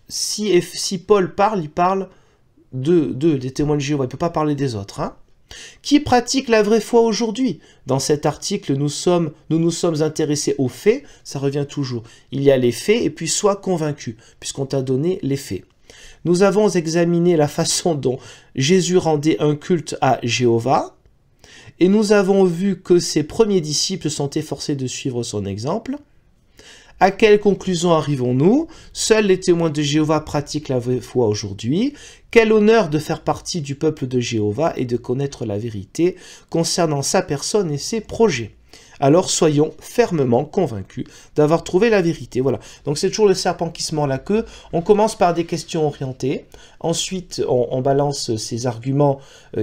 Si Paul parle, il parle des témoins de Jéhovah, il ne peut pas parler des autres. Hein. Qui pratique la vraie foi aujourd'hui? Dans cet article, nous nous sommes intéressés aux faits, ça revient toujours. Il y a les faits, et puis sois convaincu, puisqu'on t'a donné les faits. Nous avons examiné la façon dont Jésus rendait un culte à Jéhovah, et nous avons vu que ses premiers disciples sont efforcés de suivre son exemple. À quelle conclusion arrivons-nous? Seuls les témoins de Jéhovah pratiquent la vraie foi aujourd'hui. Quel honneur de faire partie du peuple de Jéhovah et de connaître la vérité concernant sa personne et ses projets. Alors soyons fermement convaincus d'avoir trouvé la vérité. Voilà. Donc c'est toujours le serpent qui se mord la queue. On commence par des questions orientées. Ensuite, on balance ces arguments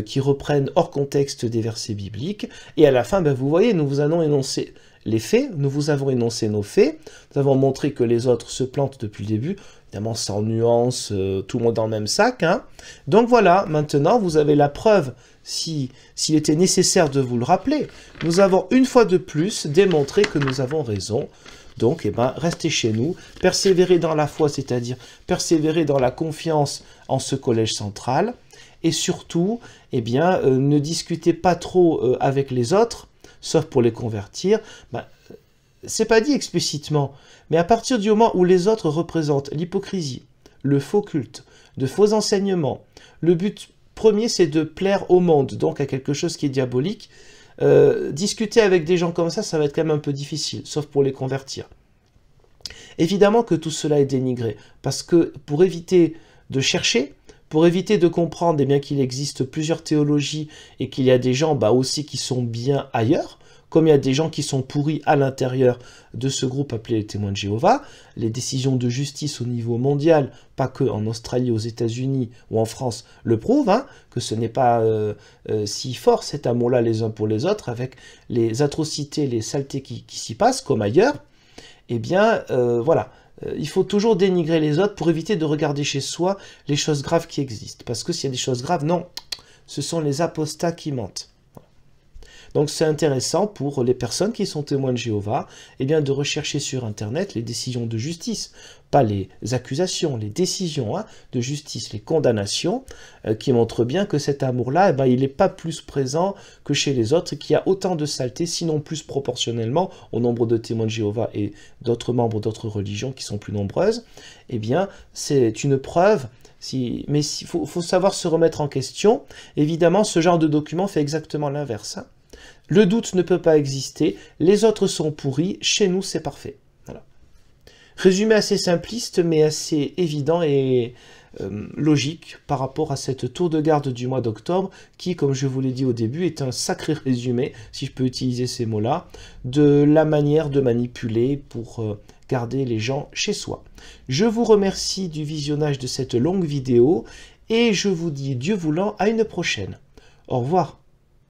qui reprennent hors contexte des versets bibliques. Et à la fin, ben, vous voyez, nous vous allons énoncer les faits. Nous vous avons énoncé nos faits. Nous avons montré que les autres se plantent depuis le début. Évidemment, sans nuance, tout le monde dans le même sac. Hein. Donc voilà, maintenant, vous avez la preuve, s'il était nécessaire de vous le rappeler. Nous avons une fois de plus démontré que nous avons raison. Donc, restez chez nous, persévérez dans la foi, c'est-à-dire persévérez dans la confiance en ce collège central. Et surtout, ne discutez pas trop avec les autres, sauf pour les convertir. C'est pas dit explicitement, mais à partir du moment où les autres représentent l'hypocrisie, le faux culte, de faux enseignements, le but premier c'est de plaire au monde, donc à quelque chose qui est diabolique. Discuter avec des gens comme ça va être quand même un peu difficile, sauf pour les convertir. Évidemment que tout cela est dénigré, parce que pour éviter de chercher, pour éviter de comprendre qu'il existe plusieurs théologies et qu'il y a des gens aussi qui sont bien ailleurs, comme il y a des gens qui sont pourris à l'intérieur de ce groupe appelé les témoins de Jéhovah, les décisions de justice au niveau mondial, pas que en Australie, aux États-Unis ou en France, le prouvent, que ce n'est pas si fort cet amour-là les uns pour les autres, avec les atrocités, les saletés qui s'y passent, comme ailleurs. Voilà. Il faut toujours dénigrer les autres pour éviter de regarder chez soi les choses graves qui existent. Parce que s'il y a des choses graves, non, ce sont les apostats qui mentent. Donc c'est intéressant pour les personnes qui sont témoins de Jéhovah, eh bien, de rechercher sur Internet les décisions de justice, pas les accusations, les décisions de justice, les condamnations, qui montrent bien que cet amour-là, eh ben, il n'est pas plus présent que chez les autres, et qu'il y a autant de saleté, sinon plus proportionnellement au nombre de témoins de Jéhovah et d'autres membres d'autres religions qui sont plus nombreuses. Eh bien, c'est une preuve. Mais il faut savoir se remettre en question. Évidemment, ce genre de document fait exactement l'inverse. Le doute ne peut pas exister, les autres sont pourris, chez nous c'est parfait. Voilà. Résumé assez simpliste, mais assez évident et logique par rapport à cette tour de garde du mois d'octobre, qui, comme je vous l'ai dit au début, est un sacré résumé, si je peux utiliser ces mots-là, de la manière de manipuler pour garder les gens chez soi. Je vous remercie du visionnage de cette longue vidéo, et je vous dis, Dieu voulant, à une prochaine. Au revoir.